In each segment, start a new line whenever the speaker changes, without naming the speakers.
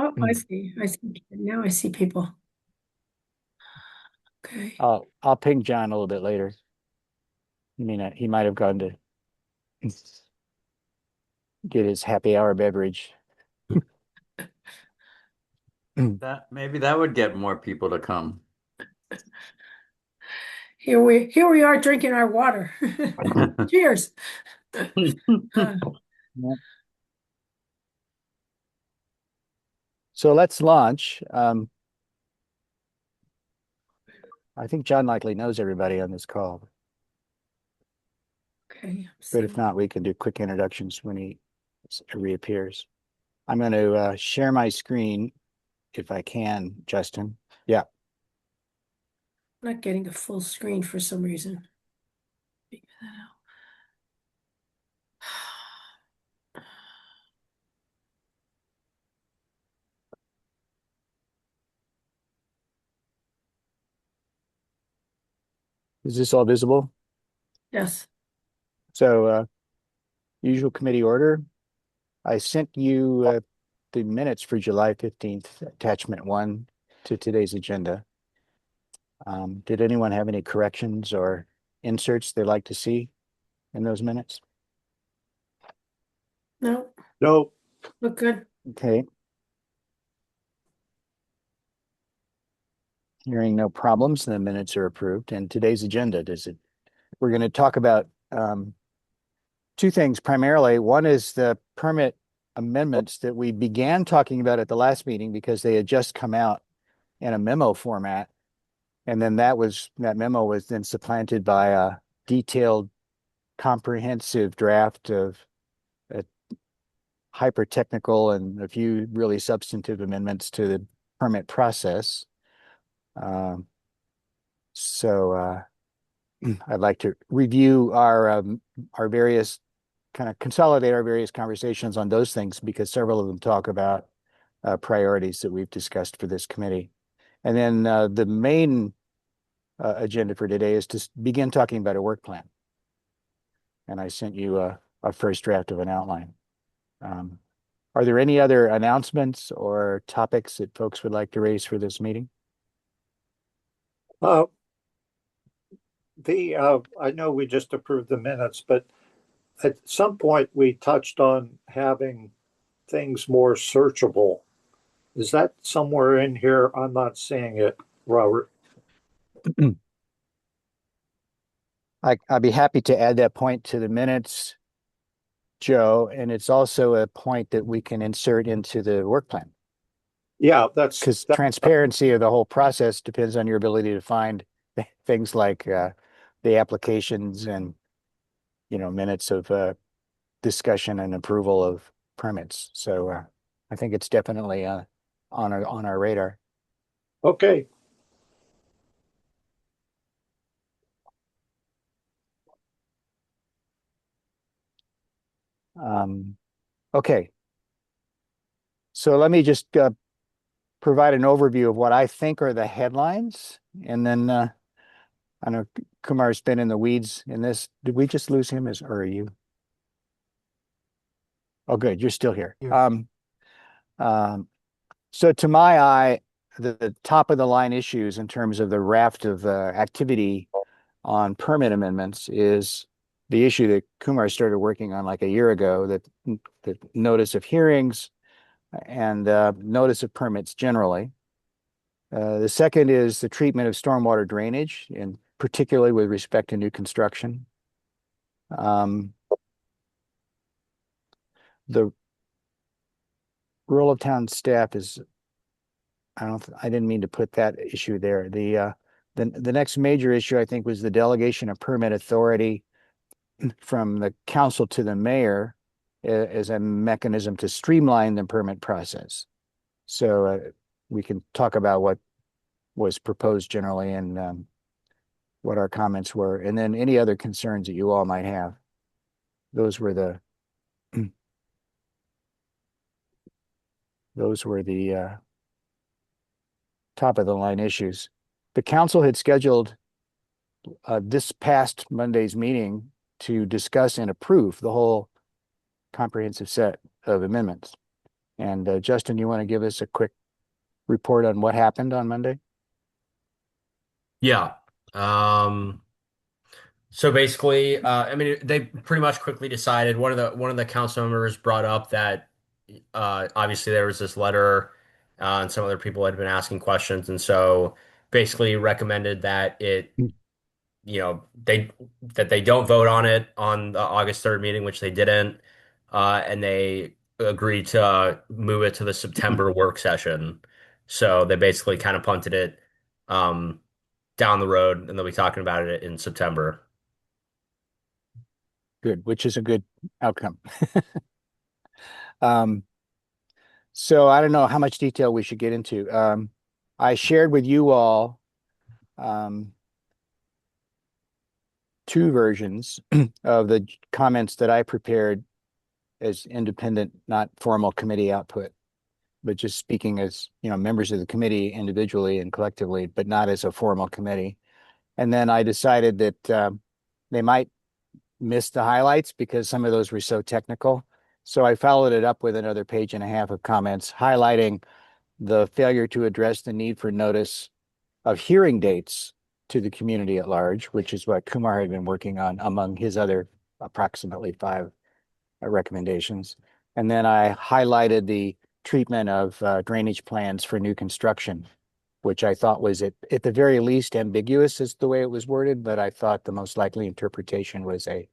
Oh, I see. I see. Now I see people. Okay.
I'll ping John a little bit later. He might have gone to get his happy hour beverage.
That maybe that would get more people to come.
Here we are drinking our water. Cheers. Uh,
Yeah. So let's launch. I think John likely knows everybody on this call,
okay.
but if not, we can do quick introductions when he reappears. I'm going to share my screen if I can, Justin. Yeah.
Not getting a full screen for some reason. Figure that out.
Is this all visible?
Yes.
So, usual committee order. I sent you the minutes for July 15th, attachment 1 to today's agenda. Did anyone have any corrections or inserts they'd like to see in those minutes?
No,
No.
look good.
Okay. Hearing no problems, the minutes are approved. And today's agenda, we're going to talk about two things primarily. One is the permit amendments that we began talking about at the last meeting because they had just come out in a memo format. And then that memo was then supplanted by a detailed, comprehensive draft of a hyper technical and a few really substantive amendments to the permit process. So I'd like to review our various consolidate our various conversations on those things because several of them talk about priorities that we've discussed for this committee. And then the main agenda for today is to begin talking about a work plan. And I sent you a first draft of an outline. Are there any other announcements or topics that folks would like to raise for this meeting?
Uh, I know we just approved the minutes, but at some point we touched on having things more searchable. Is that somewhere in here? I'm not seeing it, Robert.
I'd be happy to add that point to the minutes, Joe, and it's also a point that we can insert into the work plan.
Yeah,
because transparency of the whole process depends on your ability to find things like the applications and minutes of discussion and approval of permits. So I think it's definitely on our radar.
Okay.
Okay. So let me just provide an overview of what I think are the headlines, and then I know Kumar's been in the weeds in this. Did we just lose him or are you? Oh, good. You're still here. So to my eye, the top of the line issues in terms of the raft of activity on permit amendments is the issue that Kumar started working on like a year ago, that the notice of hearings and notice of permits generally. The second is the treatment of stormwater drainage, and particularly with respect to new construction. The role of town staff is, I didn't mean to put that issue there. The next major issue I think was the delegation of permit authority from the council to the mayor as a mechanism to streamline the permit process. So we can talk about what was proposed generally and what our comments were, and then any other concerns that you all might have. Those were the top of the line issues. The council had scheduled this past Monday's meeting to discuss and approve the whole comprehensive set of amendments. And Justin, you want to give us a quick report on what happened on Monday?
Yeah. Um, so basically, I mean, they pretty much quickly decided. One of the council members brought up that obviously there was this letter, and some other people had been asking questions, and so basically recommended that they don't vote on it on the August 3rd meeting, which they didn't, and they agreed to move it to the September work session. So they basically kind of punted it. Um, Down the road, and they'll be talking about it in September.
Good, which is a good outcome. Um, so I don't know how much detail we should get into. I shared with you all um, two versions of the comments that I prepared as independent, not formal committee output, but just speaking as, members of the committee individually and collectively, but not as a formal committee. And then I decided that they might miss the highlights because some of those were so technical. So I followed it up with another page and a half of comments highlighting the failure to address the need for notice of hearing dates to the community at large, which is what Kumar had been working on among his other approximately 5 recommendations. And then I highlighted the treatment of drainage plans for new construction, which I thought was at the very least ambiguous as the way it was worded, but I thought the most likely interpretation was a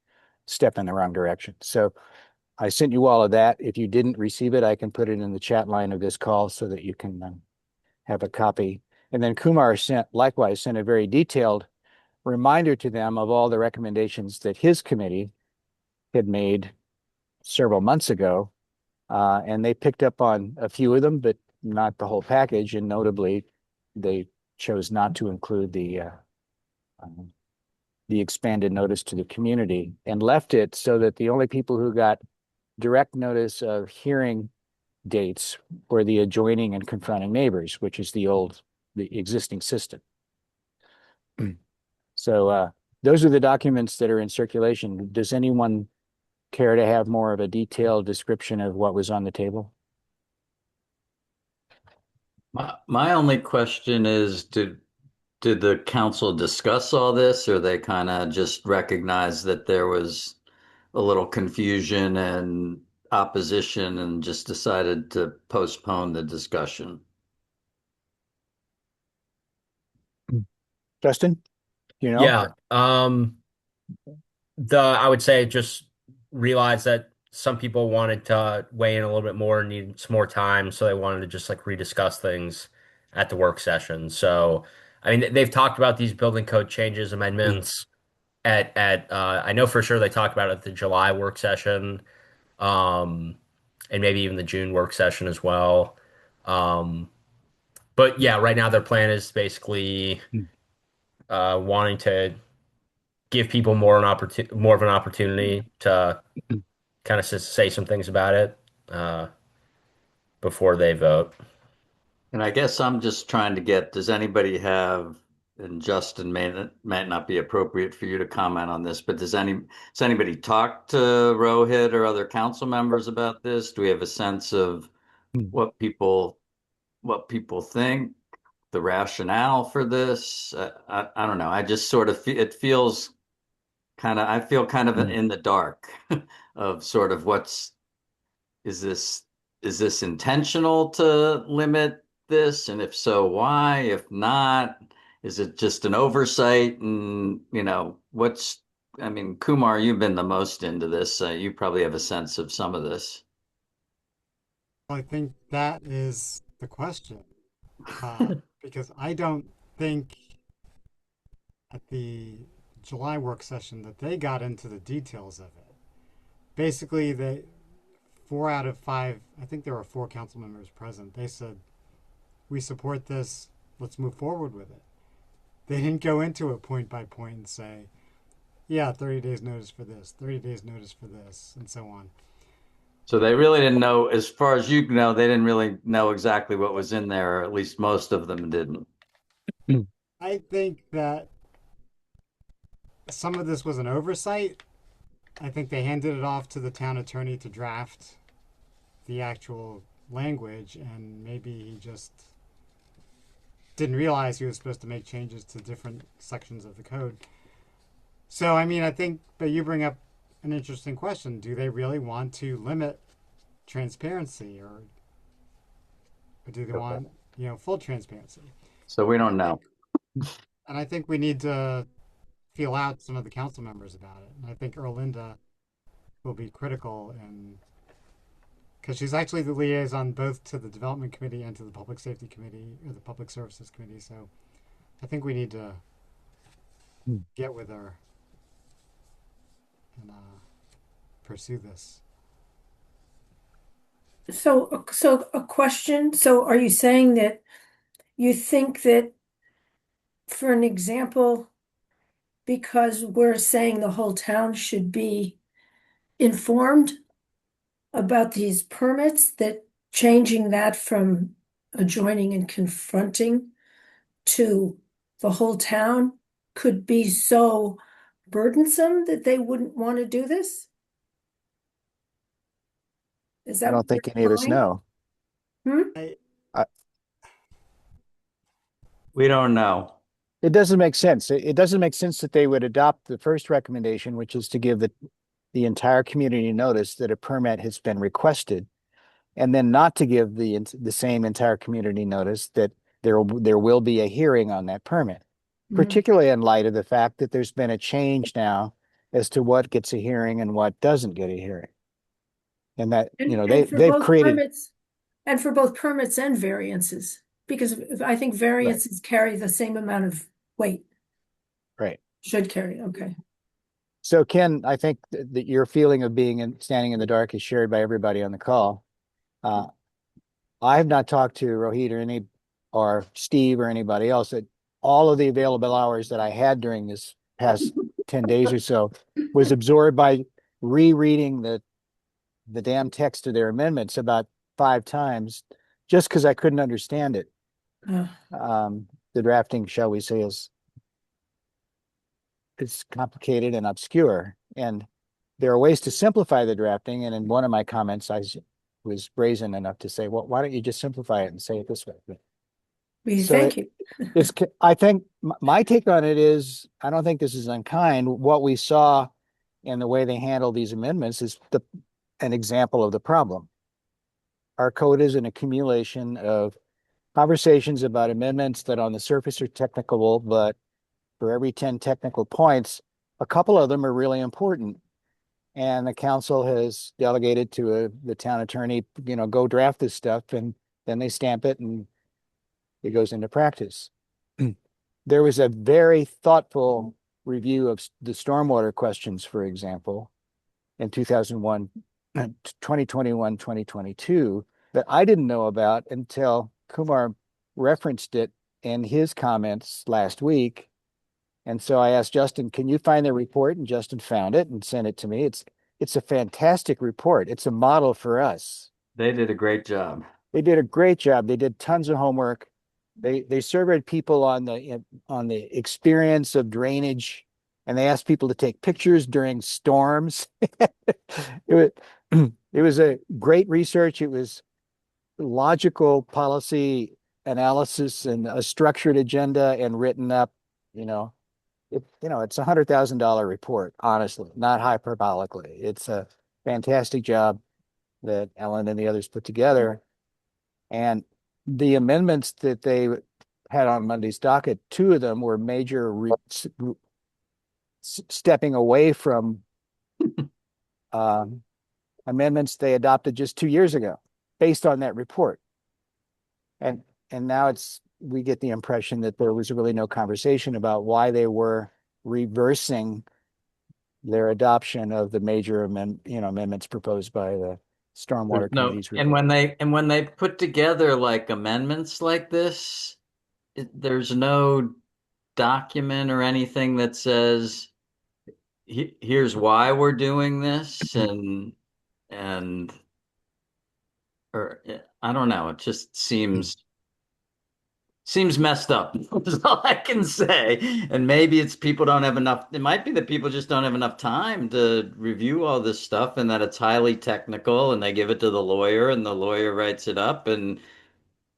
step in the wrong direction. So I sent you all of that. If you didn't receive it, I can put it in the chat line of this call so that you can have a copy. And then Kumar likewise sent a very detailed reminder to them of all the recommendations that his committee had made several months ago. And they picked up on a few of them, but not the whole package. And notably, they chose not to include the expanded notice to the community and left it so that the only people who got direct notice of hearing dates were the adjoining and confronting neighbors, which is the existing system. So those are the documents that are in circulation. Does anyone care to have more of a detailed description of what was on the table?
My only question is, did the council discuss all this, or they kind of just recognize that there was a little confusion and opposition and just decided to postpone the discussion?
Justin, you know?
Yeah. I would say just realized that some people wanted to weigh in a little bit more and need some more time, so they wanted to just like rediscuss things at the work session. So, I mean, they've talked about these building code changes, amendments at I know for sure they talked about it at the July work session, um, and maybe even the June work session as well. Um, but yeah, right now their plan is basically wanting to give people more of an opportunity to kind of say some things about it uh, before they vote.
And I guess I'm just trying to get, does anybody have, and Justin might not be appropriate for you to comment on this, but does anybody talk to Rohit or other council members about this? Do we have a sense of what people think, the rationale for this? I don't know. I just sort of it feels I feel kind of in the dark of sort of is this is this intentional to limit this? And if so, why? If not, is it just an oversight? And, I mean, Kumar, you've been the most into this. You probably have a sense of some of this.
I think that is the question, because I don't think at the July work session that they got into the details of it. Basically, 4 out of 5, I think there were 4 council members present. They said, "We support this. Let's move forward with it." They didn't go into it point by point and say, "Yeah, 30 days notice for this, 30 days notice for this," and so on.
So they really didn't know, as far as you know, they didn't really know exactly what was in there, or at least most of them didn't.
I think that some of this was an oversight. I think they handed it off to the town attorney to draft the actual language, and maybe he just didn't realize he was supposed to make changes to different sections of the code. So, I mean, I think, but you bring up an interesting question. Do they really want to limit transparency, or do they want, full transparency?
So we don't know.
And I think we need to feel out some of the council members about it. And I think Erlinda will be critical, and because she's actually the liaison both to the development committee and to the public safety committee or the public services committee. So I think we need to
Hmm.
get with her and pursue this.
So a question. So are you saying that you think that, for an example, because we're saying the whole town should be informed about these permits, that changing that from adjoining and confronting to the whole town could be so burdensome that they wouldn't want to do this? Is
I
that
don't
what
think
you're
any of us
implying?
know.
Hmm?
I,
We don't know.
It doesn't make sense. It doesn't make sense that they would adopt the first recommendation, which is to give the entire community notice that a permit has been requested, and then not to give the same entire community notice that there will be a hearing on that permit,
Mhm.
particularly in light of the fact that there's been a change now as to what gets a hearing and what doesn't get a hearing. And that,
And for
they've
both
created,
permits, and for both permits and variances, because I think variances carry the same amount of weight,
right.
should carry, okay.
So Ken, I think that your feeling of standing in the dark is shared by everybody on the call. I have not talked to Rohit or Steve or anybody else. That all of the available hours that I had during this past 10 days or so was absorbed by rereading the damn text of their amendments about 5 times, just because I couldn't understand it.
Uh,
The drafting, shall we say, is complicated and obscure, and there are ways to simplify the drafting. And in one of my comments, was brazen enough to say, well, why don't you just simplify it and say it this way?
Thank you.
I think my take on it is, I don't think this is unkind. What we saw in the way they handle these amendments is an example of the problem. Our code is an accumulation of conversations about amendments that on the surface are technical, but for every 10 technical points, a couple of them are really important. And the council has delegated to the town attorney, go draft this stuff, and then they stamp it and it goes into practice. There was a very thoughtful review of the stormwater questions, for example, in 2001, 2021, 2022, that I didn't know about until Kumar referenced it in his comments last week. And so I asked Justin, can you find the report? And Justin found it and sent it to me. It's a fantastic report. It's a model for us.
They did a great job.
They did a great job. They did tons of homework. They surveyed people on the experience of drainage, and they asked people to take pictures during storms. It was a great research. It was logical policy analysis and a structured agenda and written up, it's $100,000 report, honestly, not hyperbolically. It's a fantastic job that Ellen and the others put together. And the amendments that they had on Monday's docket, 2 of them were major stepping away from amendments they adopted just 2 years ago based on that report. And now we get the impression that there was really no conversation about why they were reversing their adoption of the major amendments proposed by the Stormwater
No,
Committee's
and
report.
when they put together like amendments like this, there's no document or anything that says here's why we're doing this, and or I don't know, it just seems seems messed up. That's all I can say. And maybe it's people don't have enough. It might be that people just don't have enough time to review all this stuff and that it's highly technical and they give it to the lawyer and the lawyer writes it up and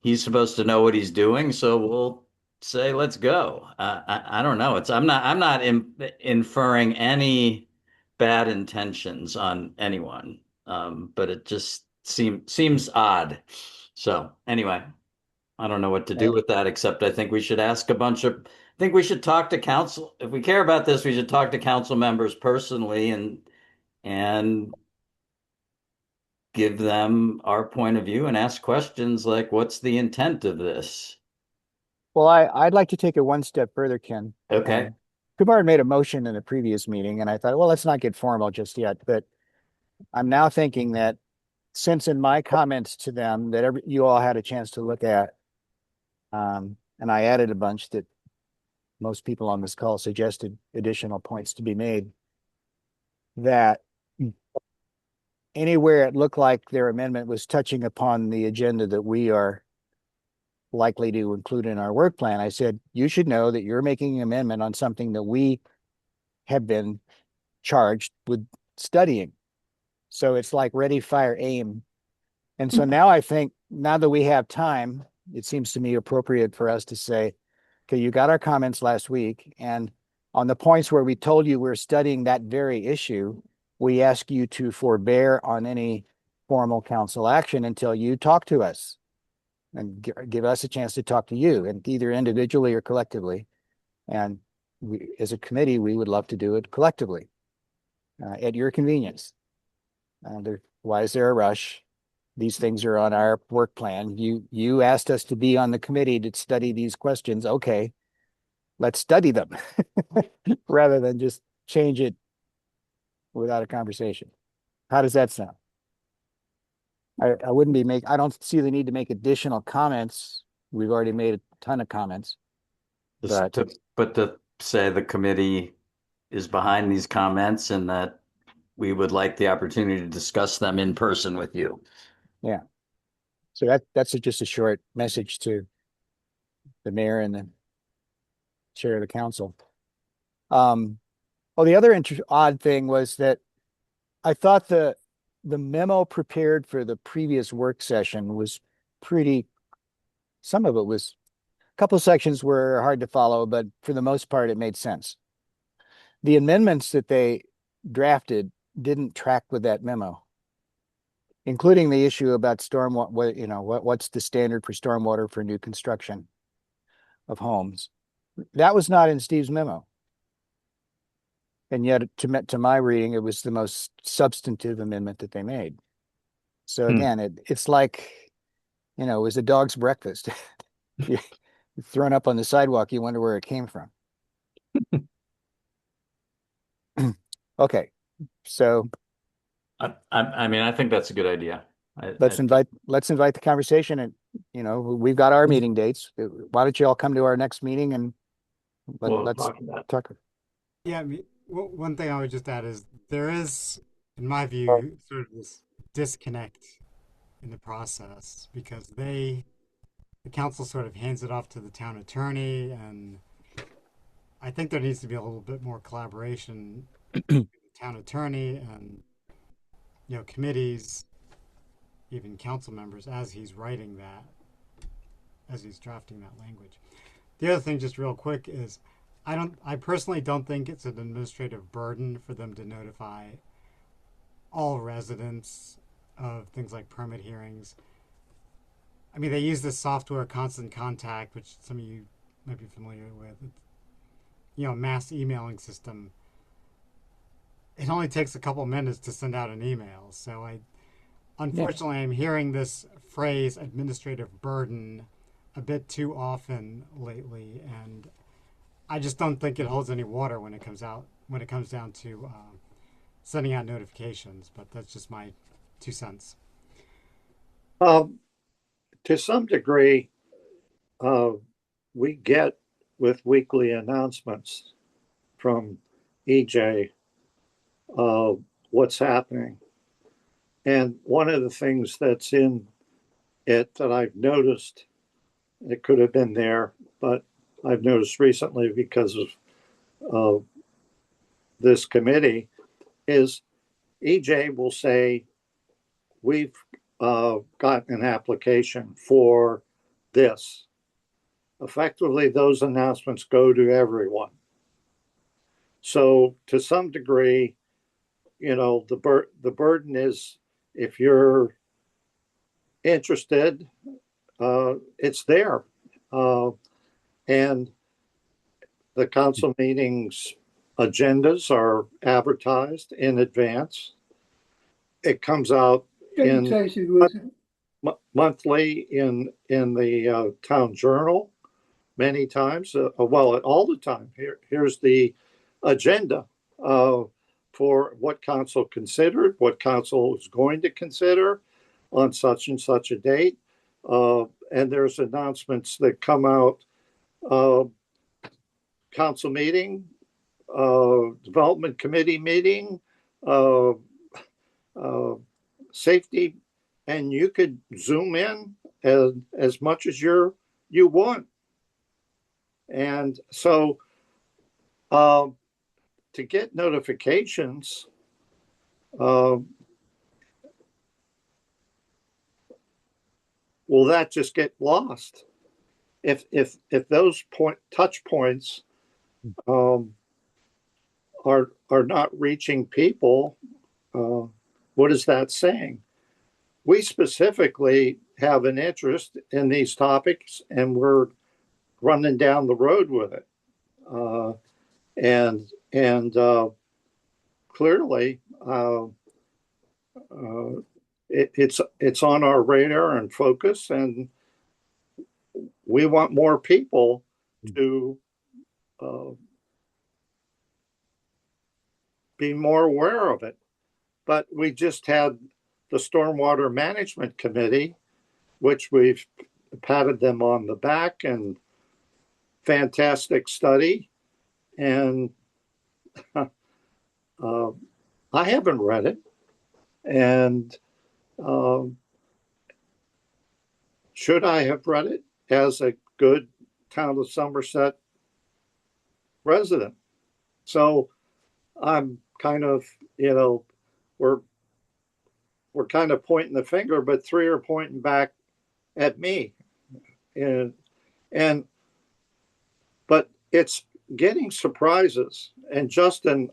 he's supposed to know what he's doing. So we'll say, let's go. I don't know. I'm not inferring any bad intentions on anyone. But it just seems odd. So anyway, I don't know what to do with that, except I think we should ask I think we should talk to council. If we care about this, we should talk to council members personally and give them our point of view and ask questions like, what's the intent of this?
Well, I'd like to take it one step further, Ken.
Okay.
Kumar made a motion in a previous meeting, and I thought, well, let's not get formal just yet. But I'm now thinking that since in my comments to them that you all had a chance to look at, and I added a bunch that most people on this call suggested additional points to be made, that anywhere it looked like their amendment was touching upon the agenda that we are likely to include in our work plan, I said, you should know that you're making an amendment on something that we have been charged with studying. So it's like ready, fire, aim. And so now I think, now that we have time, it seems to me appropriate for us to say, okay, you got our comments last week. And on the points where we told you we're studying that very issue, we ask you to forbear on any formal council action until you talk to us and give us a chance to talk to you, and either individually or collectively. And we, as a committee, we would love to do it collectively at your convenience. Why is there a rush? These things are on our work plan. You asked us to be on the committee to study these questions. Okay, let's study them rather than just change it without a conversation. How does that sound? I wouldn't be I don't see the need to make additional comments. We've already made a ton of comments.
But to say the committee is behind these comments and that we would like the opportunity to discuss them in person with you.
Yeah. So that's just a short message to the mayor and the chair of the council. The other odd thing was that I thought the memo prepared for the previous work session was some of it was, a couple of sections were hard to follow, but for the most part, it made sense. The amendments that they drafted didn't track with that memo, including the issue about what's the standard for stormwater for new construction of homes. That was not in Steve's memo. And yet, to my reading, it was the most substantive amendment that they made. So again, it's like, it was a dog's breakfast. Thrown up on the sidewalk, you wonder where it came from. Okay, so
I mean, I think that's a good idea.
let's invite the conversation, and we've got our meeting dates. Why don't you all come to our next meeting and let's talk.
Yeah, one thing I would just add is there is, in my view, sort of this disconnect in the process because the council sort of hands it off to the town attorney, and I think there needs to be a little bit more collaboration with the town attorney and committees, even council members, as he's writing that, as he's drafting that language. The other thing, just real quick, is I personally don't think it's an administrative burden for them to notify all residents of things like permit hearings. I mean, they use this software, Constant Contact, which some of you might be familiar with. It's, mass emailing system. It only takes a couple minutes to send out an email. So unfortunately, I'm hearing this phrase administrative burden a bit too often lately, and I just don't think it holds any water when it comes down to sending out notifications. But that's just my 2 cents.
To some degree, we get with weekly announcements from EJ what's happening. And one of the things that's in it that I've noticed it could have been there, but I've noticed recently because of this committee is EJ will say, we've got an application for this. Effectively, those announcements go to everyone. So to some degree, the burden is, if you're interested, it's there. And the council meetings agendas are advertised in advance. It comes out monthly in the town journal many times. Well, all the time. Here's the agenda for what council considered, what council is going to consider on such and such a date. And there's announcements that come out, council meeting, development committee meeting, safety, and you could zoom in as much as you want. And so to get notifications, will that just get lost? If those touch points are not reaching people, what is that saying? We specifically have an interest in these topics, and we're running down the road with it. And clearly, it's on our radar and focus, and we want more people to be more aware of it. But we just had the Stormwater Management Committee, which we've patted them on the back, and fantastic study. And I haven't read it. And should I have read it as a good town of Somerset resident? So I'm kind of, we're kind of pointing the finger, but three are pointing back at me. But it's getting surprises. And Justin,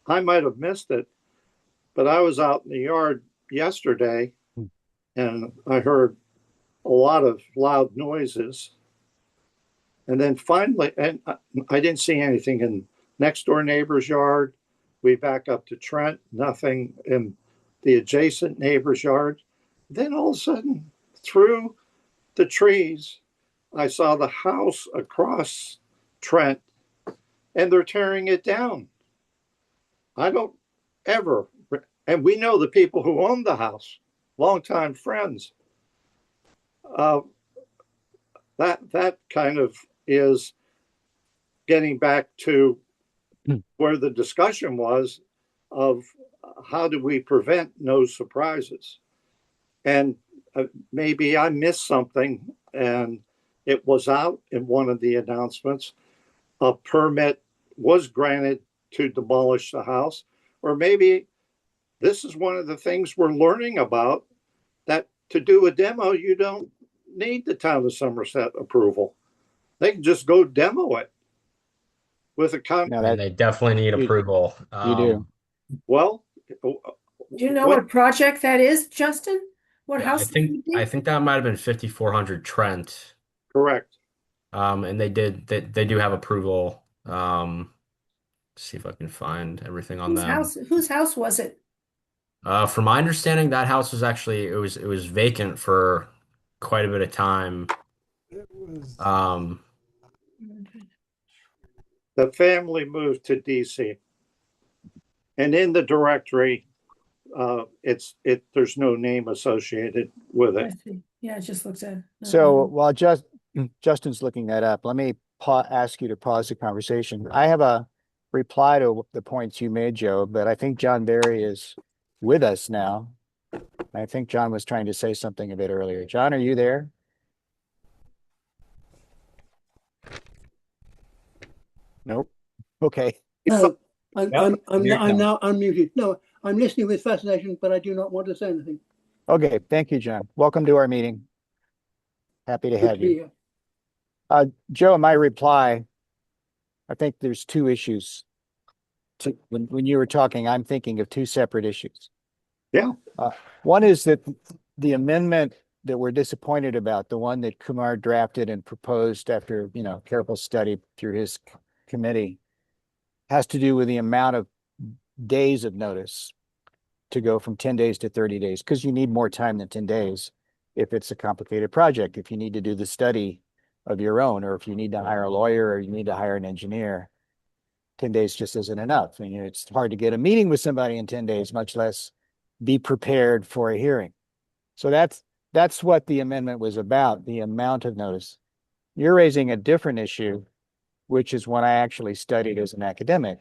I might have missed it, but I was out in the yard yesterday and I heard a lot of loud noises. And then finally, and I didn't see anything in next door neighbor's yard. We back up to Trent, nothing in the adjacent neighbor's yard. Then all of a sudden, through the trees, I saw the house across Trent, and they're tearing it down. I don't ever, and we know the people who own the house, longtime friends. That kind of is getting back to where the discussion was of how do we prevent no surprises. And maybe I missed something, and it was out in one of the announcements. A permit was granted to demolish the house, or maybe this is one of the things we're learning about, that to do a demo, you don't need the town of Somerset approval. They can just go demo it with a
And they definitely need approval.
You do.
Well,
Do you know what project that is, Justin? What
Yeah,
house?
I think that might have been 5400 Trent.
Correct.
And they do have approval. See if I can find everything on them.
Whose house was it?
From my understanding, that house was actually it was vacant for quite a bit of time.
It was
The family moved to DC, and in the directory, there's no name associated with
I
it.
see. Yeah, it just looks at.
So while Justin's looking that up, let me ask you to pause the conversation. I have a reply to the points you made, Joe, but I think John Barry is with us now. I think John was trying to say something a bit earlier. John, are you there? Nope. Okay.
No, I'm,
Yep,
I'm, I'm,
here it
I'm
comes.
now unmuted. No, I'm listening with fascination, but I do not want to say anything.
Okay. Thank you, John. Welcome to our meeting. Happy to
Good
have
to be
you.
here.
Joe, in my reply, I think there's two issues. When you were talking, I'm thinking of two separate issues.
Yeah,
One is that the amendment that we're disappointed about, the one that Kumar drafted and proposed after, careful study through his committee, has to do with the amount of days of notice to go from 10 days to 30 days, because you need more time than 10 days if it's a complicated project, if you need to do the study of your own, or if you need to hire a lawyer or you need to hire an engineer. 10 days just isn't enough. And it's hard to get a meeting with somebody in 10 days, much less be prepared for a hearing. So that's what the amendment was about, the amount of notice. You're raising a different issue, which is one I actually studied as an academic.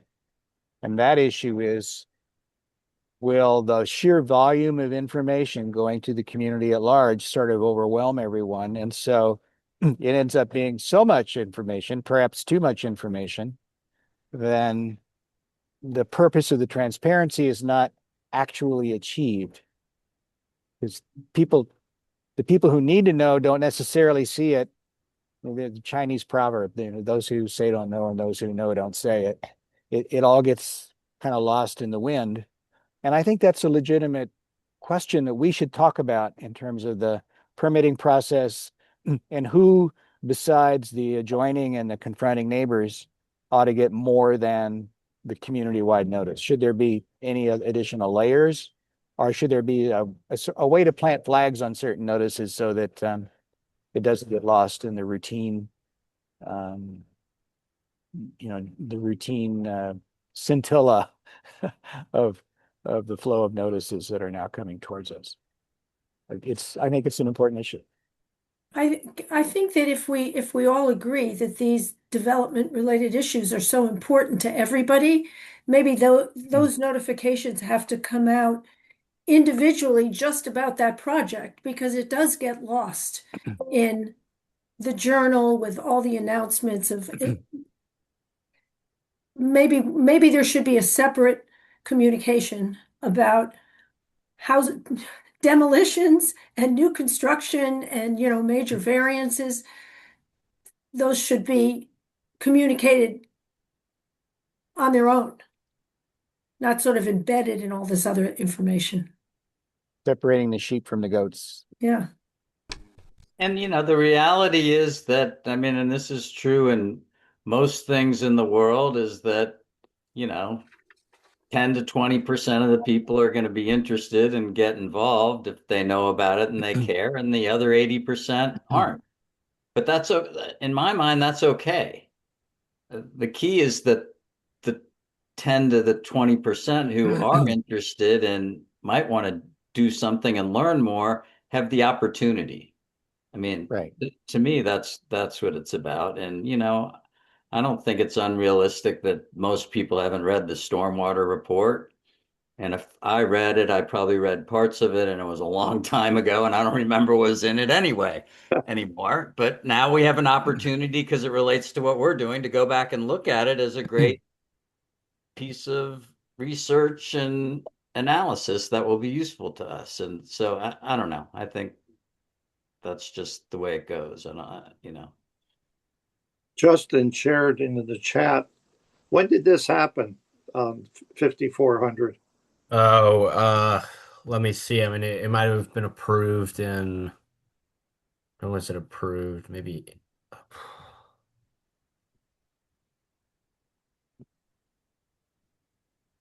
And that issue is, will the sheer volume of information going to the community at large sort of overwhelm everyone? And so it ends up being so much information, perhaps too much information, then the purpose of the transparency is not actually achieved. Because the people who need to know don't necessarily see it. The Chinese proverb, those who say don't know and those who know don't say it. It all gets kind of lost in the wind. And I think that's a legitimate question that we should talk about in terms of the permitting process and who, besides the adjoining and the confronting neighbors, ought to get more than the community-wide notice. Should there be any additional layers, or should there be a way to plant flags on certain notices so that it doesn't get lost in the routine, um, the routine scintilla of the flow of notices that are now coming towards us. I think it's an important issue.
I think that if we all agree that these development related issues are so important to everybody, maybe those notifications have to come out individually just about that project, because it does get lost in the journal with all the announcements of it. Maybe there should be a separate communication about house demolitions and new construction and major variances. Those should be communicated on their own, not sort of embedded in all this other information.
Separating the sheep from the goats.
Yeah.
And the reality is that, I mean, and this is true in most things in the world, is that, you know, 10 to 20% of the people are going to be interested and get involved if they know about it and they care, and the other 80% aren't. But in my mind, that's okay. The key is that the 10 to the 20% who are interested and might want to do something and learn more have the opportunity. I mean,
Right.
to me, that's what it's about. And I don't think it's unrealistic that most people haven't read the stormwater report. And if I read it, I probably read parts of it, and it was a long time ago, and I don't remember what was in it anyway anymore. But now we have an opportunity, because it relates to what we're doing, to go back and look at it as a great piece of research and analysis that will be useful to us. And so I don't know. I think that's just the way it goes. And
Justin shared into the chat. When did this happen? 5400.
Oh, let me see. I mean, it might have been approved in, when was it approved? Maybe.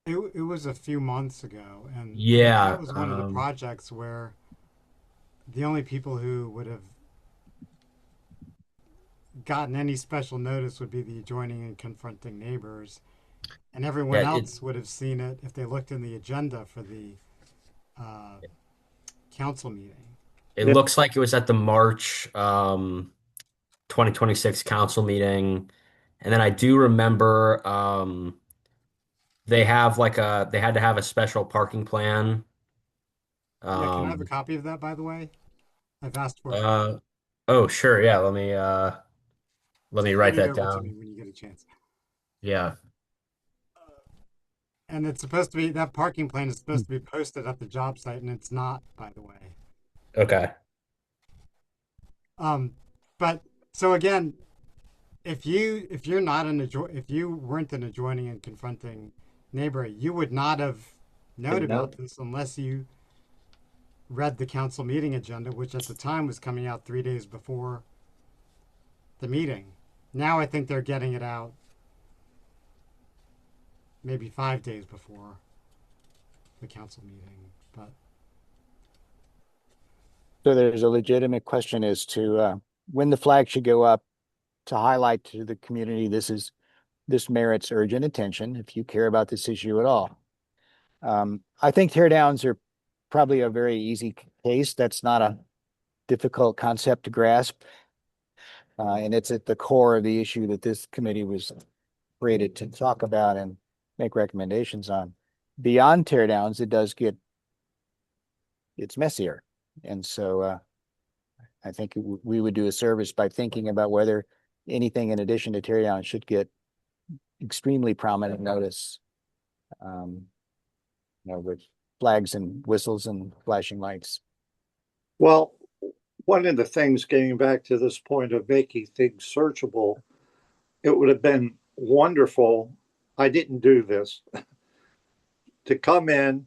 It was a few months ago, and that
Yeah.
was one of the projects where the only people who would have gotten any special notice would be the adjoining and confronting neighbors, and everyone
Yeah,
else would have seen it if they looked in the agenda for the uh, council meeting.
it
Yeah.
looks like it was at the March 2026 council meeting. And then I do remember they had to have a special parking plan.
Yeah, can I have a
Um,
copy of that, by the way? I've asked for it.
uh, oh, sure. Yeah. Let me
Just
write
hand it
that
over to me
down.
when you get a chance.
Yeah.
And it's supposed to be, that parking plan is supposed to be posted at the job site, and it's not, by the way.
Okay.
Um, but so again, if you're not if you weren't an adjoining and confronting neighbor, you would not have known about this unless you read the council meeting agenda, which at the time was coming out 3 days before the meeting. Now I think they're getting it out maybe 5 days before the council meeting. But
So there's a legitimate question as to when the flag should go up to highlight to the community this merits urgent attention if you care about this issue at all. I think tear downs are probably a very easy case. That's not a difficult concept to grasp. And it's at the core of the issue that this committee was created to talk about and make recommendations on. Beyond tear downs, it's messier. And so I think we would do a service by thinking about whether anything in addition to tear down should get extremely prominent notice. With flags and whistles and flashing lights.
Well, one of the things, getting back to this point of making things searchable, it would have been wonderful. I didn't do this to come in,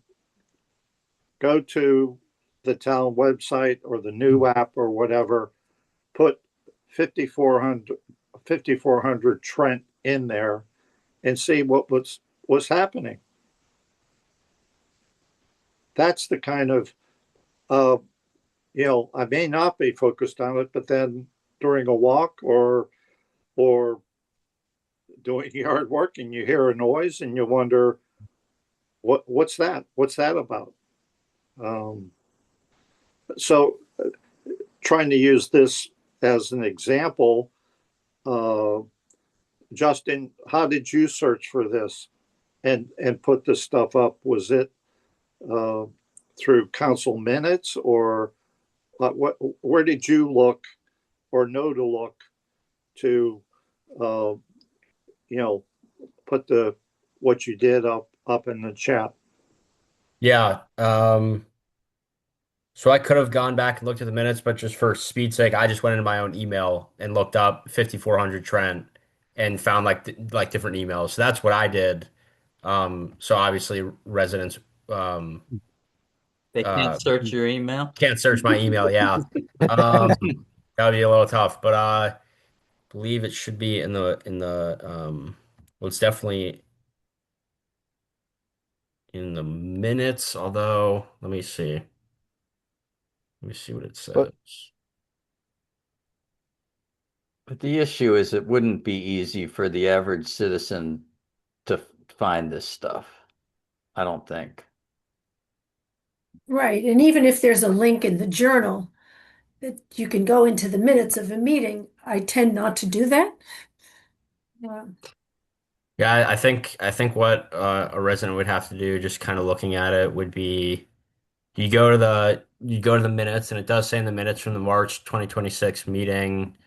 go to the town website or the new app or whatever, put 5400 Trent in there and see what was happening. That's the kind of, I may not be focused on it, but then during a walk or doing yard work and you hear a noise and you wonder, what's that? What's that about? So trying to use this as an example, Justin, how did you search for this and put this stuff up? Was it through council minutes or where did you look or know to look to put what you did up in the chat?
Yeah. So I could have gone back and looked at the minutes, but just for speed's sake, I just went into my own email and looked up 5400 Trent and found like different emails. So that's what I did. So obviously residents
They can't
uh
search your email.
can't search my email. Yeah. Um, that would be a little tough, but I believe it should be in the well, it's definitely in the minutes, although let me see. Let me see what it
But
says.
But the issue is it wouldn't be easy for the average citizen to find this stuff. I don't think.
Right. And even if there's a link in the journal that you can go into the minutes of a meeting, I tend not to do that. Yeah.
Yeah, I think what a resident would have to do, just kind of looking at it, would be you go to the minutes, and it does say in the minutes from the March 2026 meeting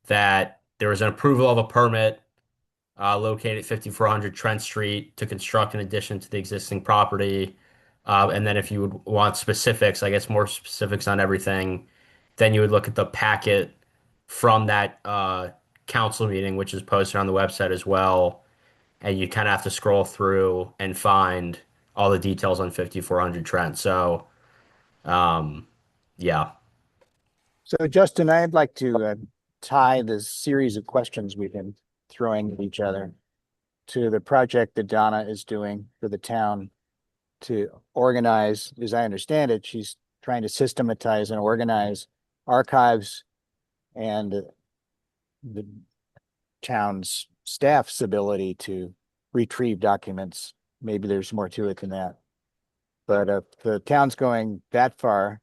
that there was an approval of a permit located at 5400 Trent Street to construct an addition to the existing property. And then if you would want specifics, I guess more specifics on everything, then you would look at the packet from that council meeting, which is posted on the website as well. And you kind of have to scroll through and find all the details on 5400 Trent. So, um, yeah.
so Justin, I'd like to tie the series of questions we've been throwing at each other to the project that Donna is doing for the town to organize, as I understand it, she's trying to systematize and organize archives and the town's staff's ability to retrieve documents. Maybe there's more to it than that. But if the town's going that far,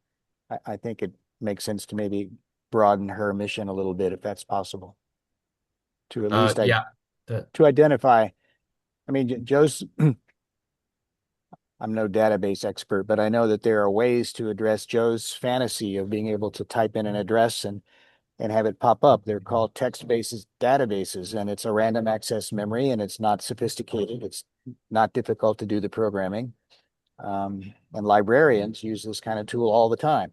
I think it makes sense to maybe broaden her mission a little bit if that's possible. To at least
Yeah.
to identify. I mean, Joe's I'm no database expert, but I know that there are ways to address Joe's fantasy of being able to type in an address and and have it pop up. They're called text-based databases, and it's a random access memory, and it's not sophisticated. It's not difficult to do the programming. And librarians use this kind of tool all the time.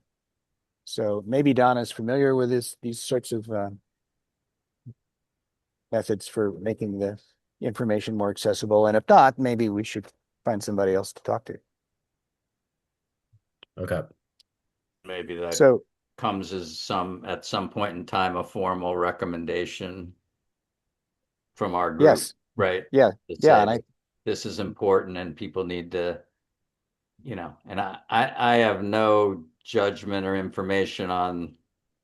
So maybe Donna's familiar with these sorts of methods for making the information more accessible. And if not, maybe we should find somebody else to talk to.
Okay.
Maybe that
So
comes as at some point in time, a formal recommendation from our group,
yes,
right?
yeah,
To
yeah, and
say this is important and people need to, and I have no judgment or information on,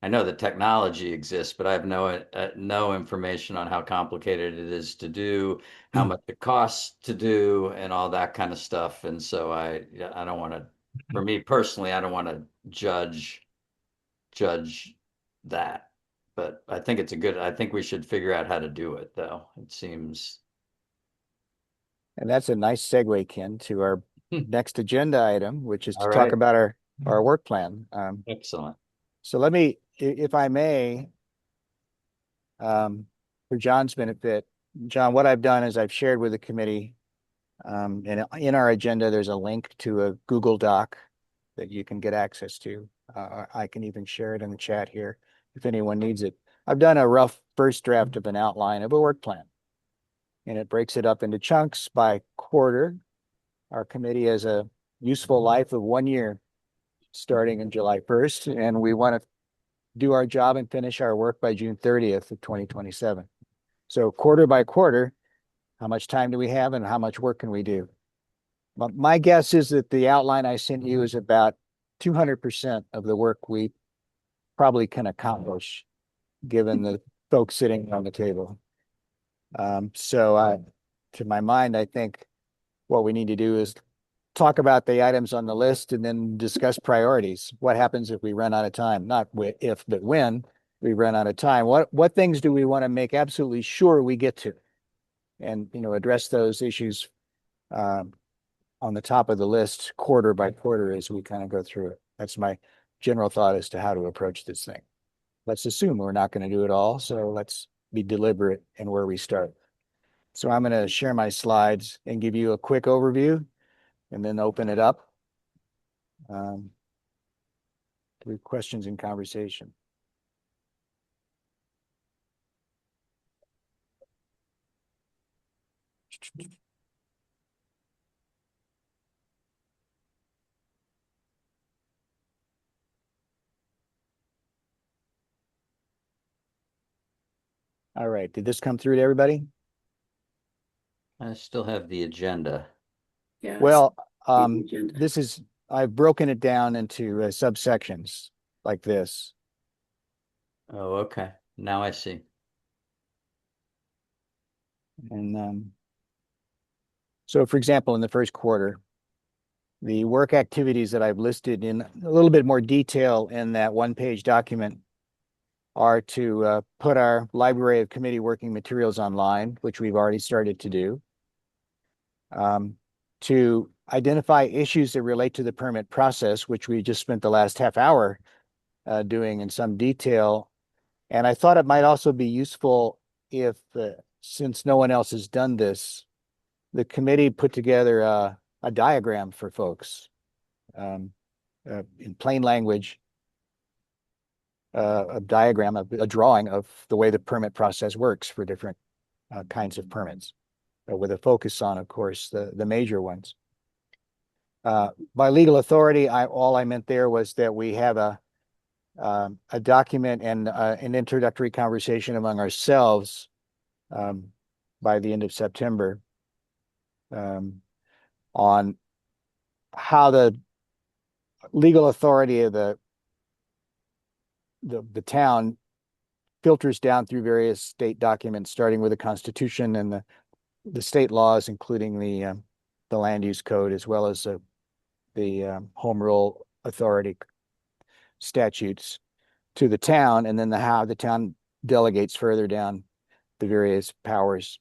I know the technology exists, but I have no information on how complicated it is to do, how much it costs to do, and all that kind of stuff. And so I don't want to, for me personally, I don't want to judge that. But I think I think we should figure out how to do it, though. It seems.
and that's a nice segue, Ken, to our next agenda item, which is to
All
talk
right.
about our work plan.
Excellent.
So let me, if I may, for John's benefit, John, what I've done is I've shared with the committee, and in our agenda, there's a link to a Google Doc that you can get access to. I can even share it in the chat here if anyone needs it. I've done a rough first draft of an outline of a work plan, and it breaks it up into chunks by quarter. Our committee has a useful life of 1 year starting in July 1st, and we want to do our job and finish our work by June 30th of 2027. So quarter by quarter, how much time do we have and how much work can we do? My guess is that the outline I sent you is about 200% of the work we probably can accomplish, given the folks sitting on the table. To my mind, I think what we need to do is talk about the items on the list and then discuss priorities. What happens if we run out of time? Not if, but when we run out of time. What things do we want to make absolutely sure we get to? And, address those issues on the top of the list quarter by quarter as we kind of go through it. That's my general thought as to how to approach this thing. Let's assume we're not going to do it all, so let's be deliberate in where we start. So I'm going to share my slides and give you a quick overview and then open it up to questions and conversation. All right, did this come through to everybody?
I still have the agenda.
Yeah.
Well,
agenda.
I've broken it down into subsections like this.
Oh, okay. Now I see.
And so, for example, in the first quarter, the work activities that I've listed in a little bit more detail in that one-page document are to put our library of committee working materials online, which we've already started to do, to identify issues that relate to the permit process, which we just spent the last half hour doing in some detail. And I thought it might also be useful if, since no one else has done this, the committee put together a diagram for folks in plain language, a diagram, a drawing of the way the permit process works for different kinds of permits, with a focus on, of course, the major ones. By legal authority, all I meant there was that we have a document and an introductory conversation among ourselves by the end of September on how the legal authority of the town filters down through various state documents, starting with the Constitution and the state laws, including the land use code, as well as the home rule authority statutes, to the town, and then how the town delegates further down the various powers,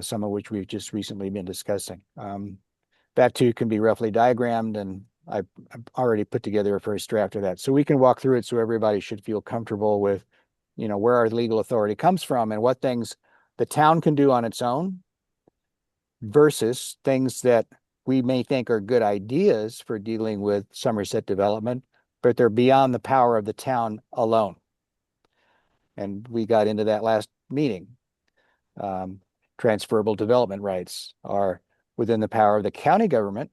some of which we've just recently been discussing. That too can be roughly diagrammed, and I've already put together a first draft of that. So we can walk through it so everybody should feel comfortable with where our legal authority comes from and what things the town can do on its own versus things that we may think are good ideas for dealing with Somerset development, but they're beyond the power of the town alone. And we got into that last meeting. Transferable development rights are within the power of the county government.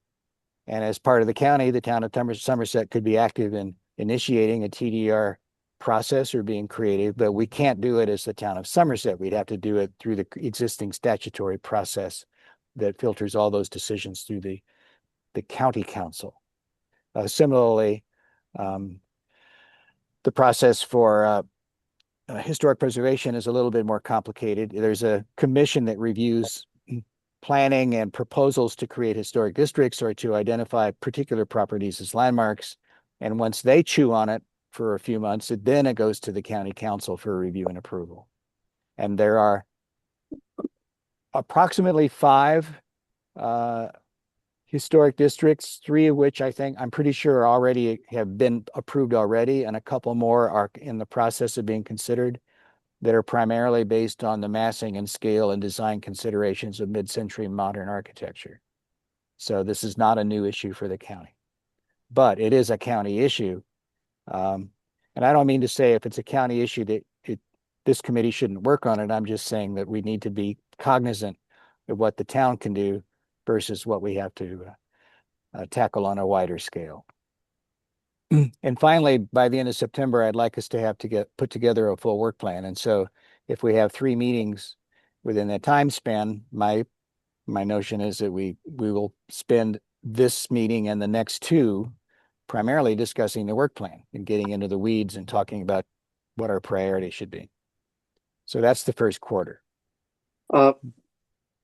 And as part of the county, the town of Somerset could be active in initiating a TDR process or being creative, but we can't do it as the town of Somerset. We'd have to do it through the existing statutory process that filters all those decisions through the county council. Similarly, the process for historic preservation is a little bit more complicated. There's a commission that reviews planning and proposals to create historic districts or to identify particular properties as landmarks. And once they chew on it for a few months, then it goes to the county council for review and approval. And there are approximately 5 historic districts, 3 of which I'm pretty sure already have been approved already, and a couple more are in the process of being considered, that are primarily based on the massing and scale and design considerations of mid-century modern architecture. So this is not a new issue for the county, but it is a county issue. And I don't mean to say if it's a county issue that this committee shouldn't work on it. I'm just saying that we need to be cognizant of what the town can do versus what we have to tackle on a wider scale. And finally, by the end of September, I'd like us to put together a full work plan. And so if we have 3 meetings within that time span, my notion is that we will spend this meeting and the next 2 primarily discussing the work plan and getting into the weeds and talking about what our priorities should be. So that's the first quarter.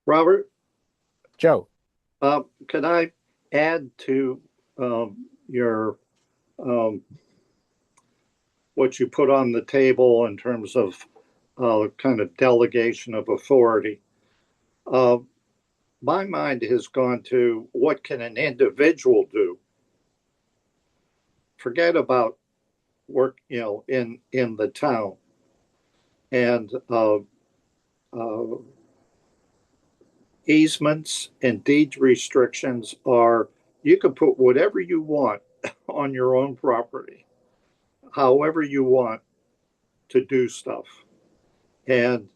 Robert,
Joe.
could I add to your what you put on the table in terms of kind of delegation of authority? My mind has gone to what can an individual do? Forget about work, in the town. And easements and deed restrictions are, you can put whatever you want on your own property, however you want to do stuff. And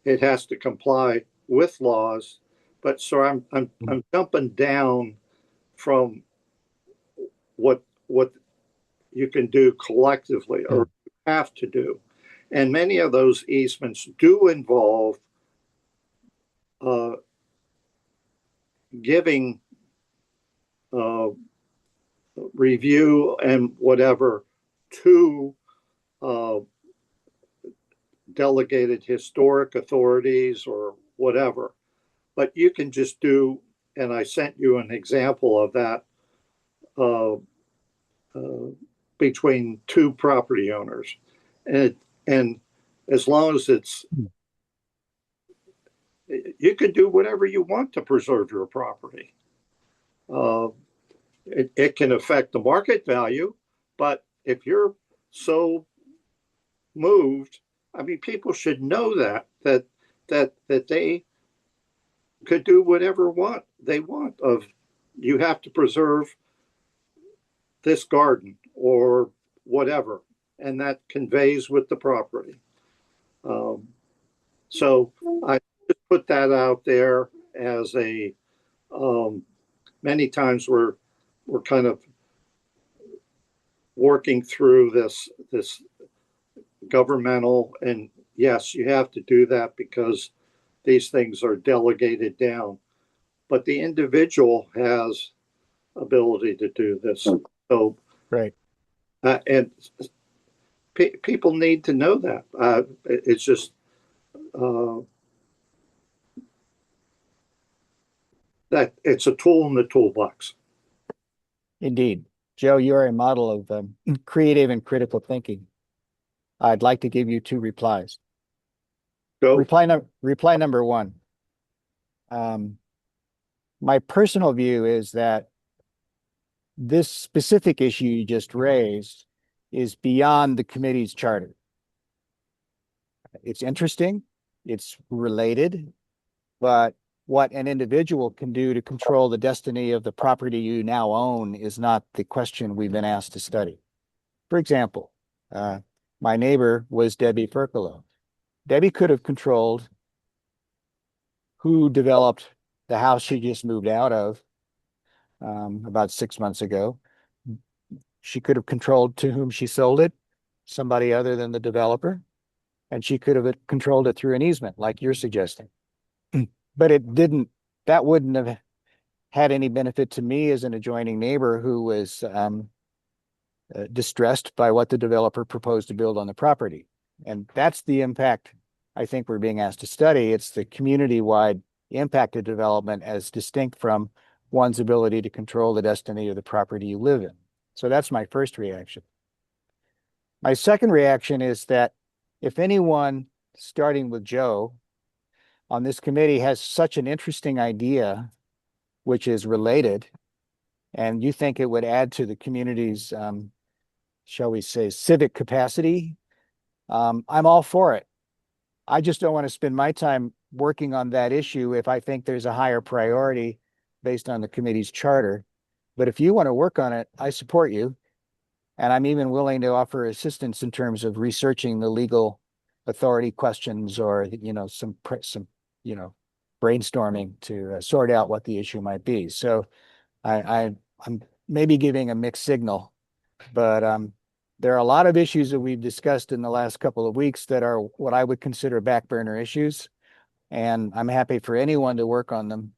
it has to comply with laws. But so I'm jumping down from what you can do collectively or have to do. And many of those easements do involve giving review and whatever to delegated historic authorities or whatever. But you can just do, and I sent you an example of that between 2 property owners. And as long as it's, you can do whatever you want to preserve your property. It can affect the market value, but if you're so moved, I mean, people should know that they could do whatever they want of, you have to preserve this garden or whatever, and that conveys with the property. So I just put that out there as a, many times we're kind of working through this governmental, and yes, you have to do that because these things are delegated down, but the individual has ability to do this. So,
right.
And people need to know that. It's just that it's a tool in the toolbox.
Indeed. Joe, you're a model of creative and critical thinking. I'd like to give you 2 replies.
Go.
Reply number 1. My personal view is that this specific issue you just raised is beyond the committee's charter. It's interesting, it's related, but what an individual can do to control the destiny of the property you now own is not the question we've been asked to study. For example, my neighbor was Debbie Ferkalo. Debbie could have controlled who developed the house she just moved out of about 6 months ago. She could have controlled to whom she sold it, somebody other than the developer, and she could have controlled it through an easement, like you're suggesting. But it didn't, that wouldn't have had any benefit to me as an adjoining neighbor who was distressed by what the developer proposed to build on the property. And that's the impact I think we're being asked to study. It's the community-wide impact of development as distinct from one's ability to control the destiny of the property you live in. So that's my first reaction. My second reaction is that if anyone, starting with Joe, on this committee has such an interesting idea, which is related, and you think it would add to the community's, shall we say, civic capacity, I'm all for it. I just don't want to spend my time working on that issue if I think there's a higher priority based on the committee's charter. But if you want to work on it, I support you. And I'm even willing to offer assistance in terms of researching the legal authority questions or, some brainstorming to sort out what the issue might be. So I'm maybe giving a mixed signal, but there are a lot of issues that we've discussed in the last couple of weeks that are what I would consider back burner issues. And I'm happy for anyone to work on them.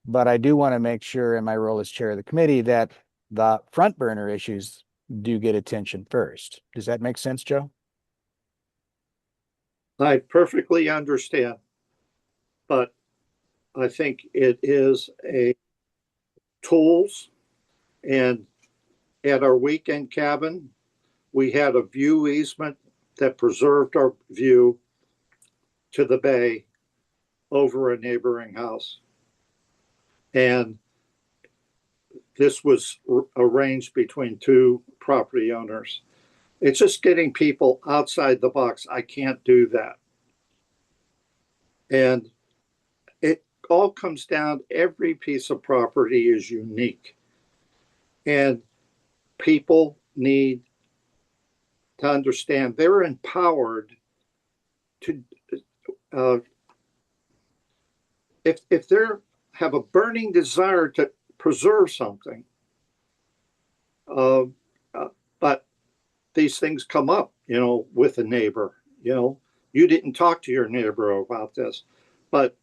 But I do want to make sure in my role as chair of the committee that the front burner issues do get attention first. Does that make sense, Joe?
I perfectly understand, but I think it is a tools. And at our weekend cabin, we had a view easement that preserved our view to the bay over a neighboring house. And this was arranged between two property owners. It's just getting people outside the box. I can't do that. And it all comes down, every piece of property is unique. And people need to understand they're empowered to, if they have a burning desire to preserve something, but these things come up, with a neighbor, you didn't talk to your neighbor about this, but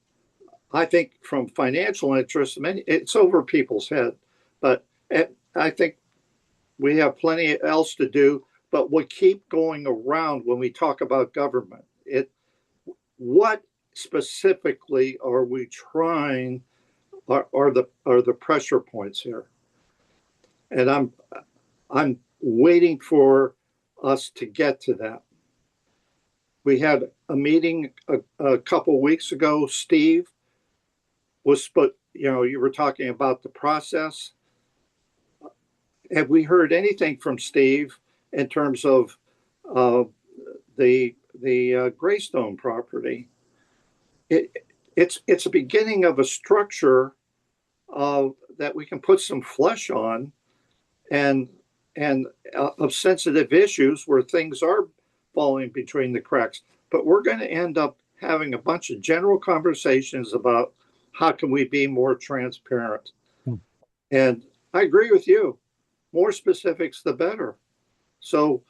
I think from financial interest, it's over people's head, but I think we have plenty else to do, but we keep going around when we talk about government. What specifically are we trying, are the pressure points here? And I'm waiting for us to get to that. We had a meeting a couple weeks ago. Steve was you were talking about the process. Have we heard anything from Steve in terms of the Greystone property? It's a beginning of a structure that we can put some flesh on, and of sensitive issues where things are falling between the cracks. But we're going to end up having a bunch of general conversations about how can we be more transparent. And I agree with you. More specifics, the better. So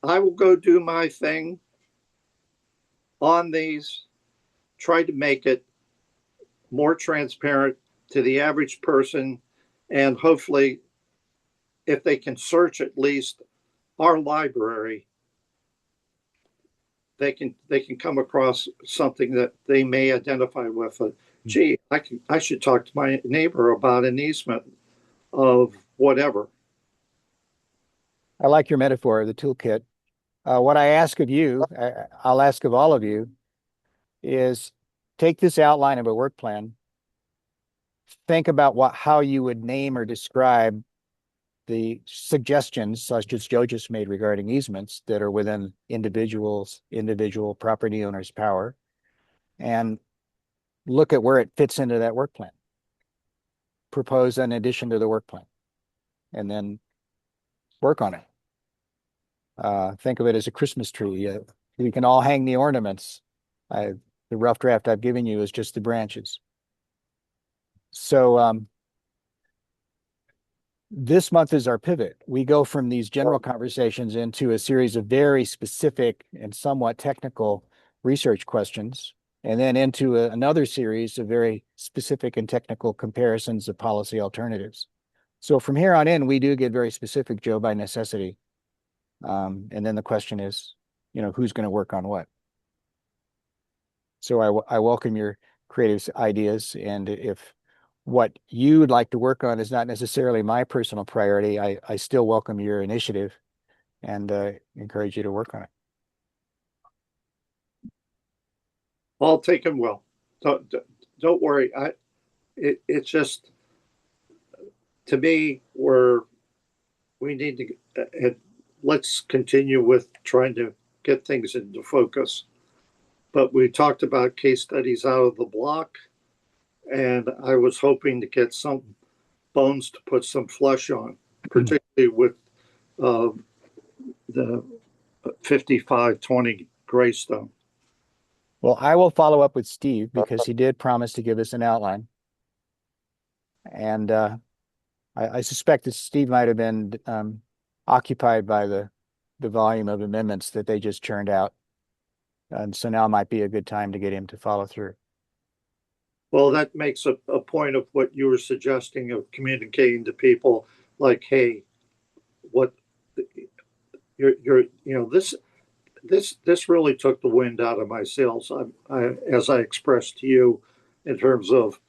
I will go do my thing on these, try to make it more transparent to the average person, and hopefully, if they can search at least our library, they can come across something that they may identify with. Gee, I should talk to my neighbor about an easement of whatever.
I like your metaphor of the toolkit. What I ask of you, I'll ask of all of you, is take this outline of a work plan, think about how you would name or describe the suggestions such as Joe just made regarding easements that are within individual property owners' power, and look at where it fits into that work plan. Propose an addition to the work plan, and then work on it. Think of it as a Christmas tree. We can all hang the ornaments. The rough draft I've given you is just the branches. So this month is our pivot. We go from these general conversations into a series of very specific and somewhat technical research questions, and then into another series of very specific and technical comparisons of policy alternatives. So from here on in, we do get very specific, Joe, by necessity. And then the question is, who's going to work on what? So I welcome your creative ideas, and if what you would like to work on is not necessarily my personal priority, I still welcome your initiative and encourage you to work on it.
I'll take them well. Don't worry. It's just, to me, we need to, let's continue with trying to get things into focus. But we talked about case studies out of the block, and I was hoping to get some bones to put some flesh on, particularly with the 5520 Greystone.
Well, I will follow up with Steve because he did promise to give us an outline. And I suspect that Steve might have been occupied by the volume of amendments that they just churned out. And so now might be a good time to get him to follow through.
Well, that makes a point of what you were suggesting of communicating to people like, hey, what this really took the wind out of my sails. As I expressed to you, in terms of,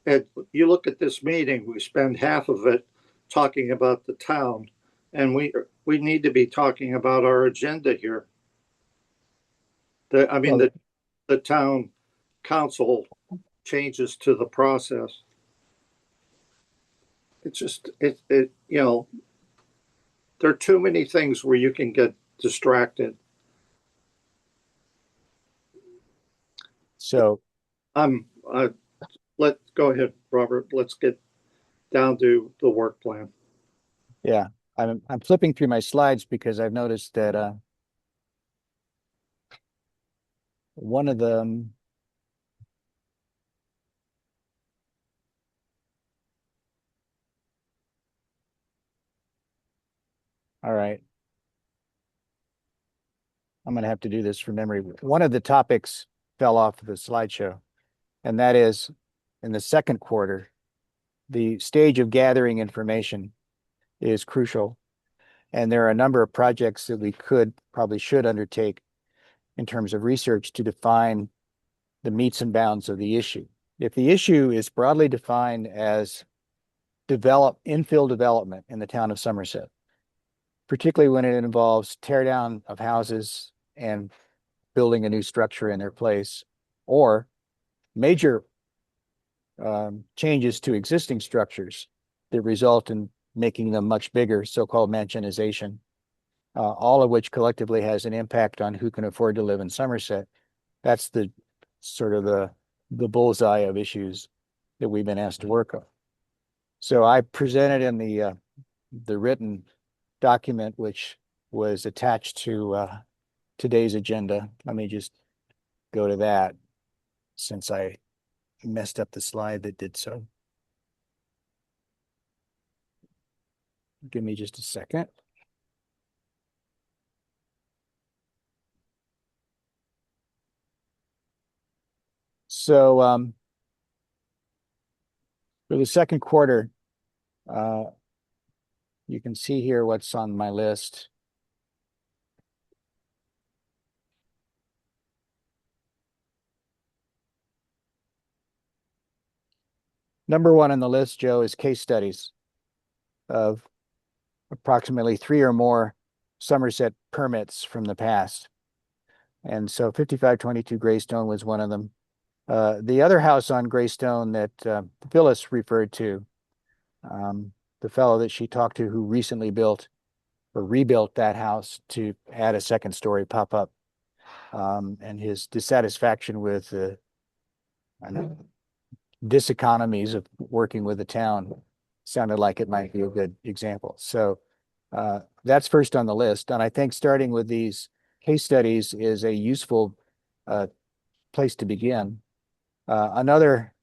Ed, you look at this meeting, we spend half of it talking about the town, and we need to be talking about our agenda here. The town council changes to the process. It's just there are too many things where you can get distracted.
So
let's go ahead, Robert. Let's get down to the work plan.
Yeah, I'm flipping through my slides because I've noticed that one of them. All right. I'm going to have to do this from memory. One of the topics fell off the slideshow, and that is in the second quarter, the stage of gathering information is crucial. And there are a number of projects that we probably should undertake in terms of research to define the metes and bounds of the issue. If the issue is broadly defined as infill development in the town of Somerset, particularly when it involves tear down of houses and building a new structure in their place, or major changes to existing structures that result in making them much bigger, so-called mansionization, all of which collectively has an impact on who can afford to live in Somerset. That's the sort of the bullseye of issues that we've been asked to work on. So I presented in the written document, which was attached to today's agenda. Let me just go to that since I messed up the slide that did so. Give me just a second. So for the second quarter, you can see here what's on my list. Number one on the list, Joe, is case studies of approximately 3 or more Somerset permits from the past. And so 5522 Greystone was one of them. The other house on Greystone that Phyllis referred to the fellow that she talked to who recently built or rebuilt that house to add a second story pop-up. And his dissatisfaction with the diseconomies of working with the town sounded like it might be a good example. So that's first on the list. And I think starting with these case studies is a useful place to begin. Another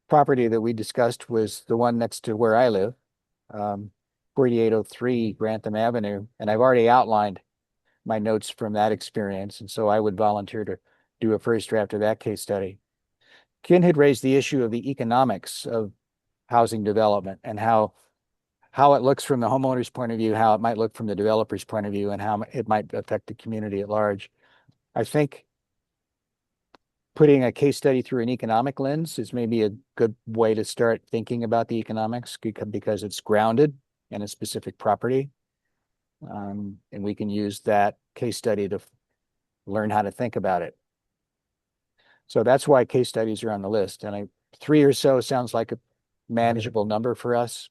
property that we discussed was the one next to where I live, 4803 Grantham Avenue. And I've already outlined my notes from that experience. And so I would volunteer to do a first draft of that case study. Ken had raised the issue of the economics of housing development and how it looks from the homeowner's point of view, how it might look from the developer's point of view, and how it might affect the community at large. I think putting a case study through an economic lens is maybe a good way to start thinking about the economics because it's grounded in a specific property. And we can use that case study to learn how to think about it. So that's why case studies are on the list. And 3 or so sounds like a manageable number for us.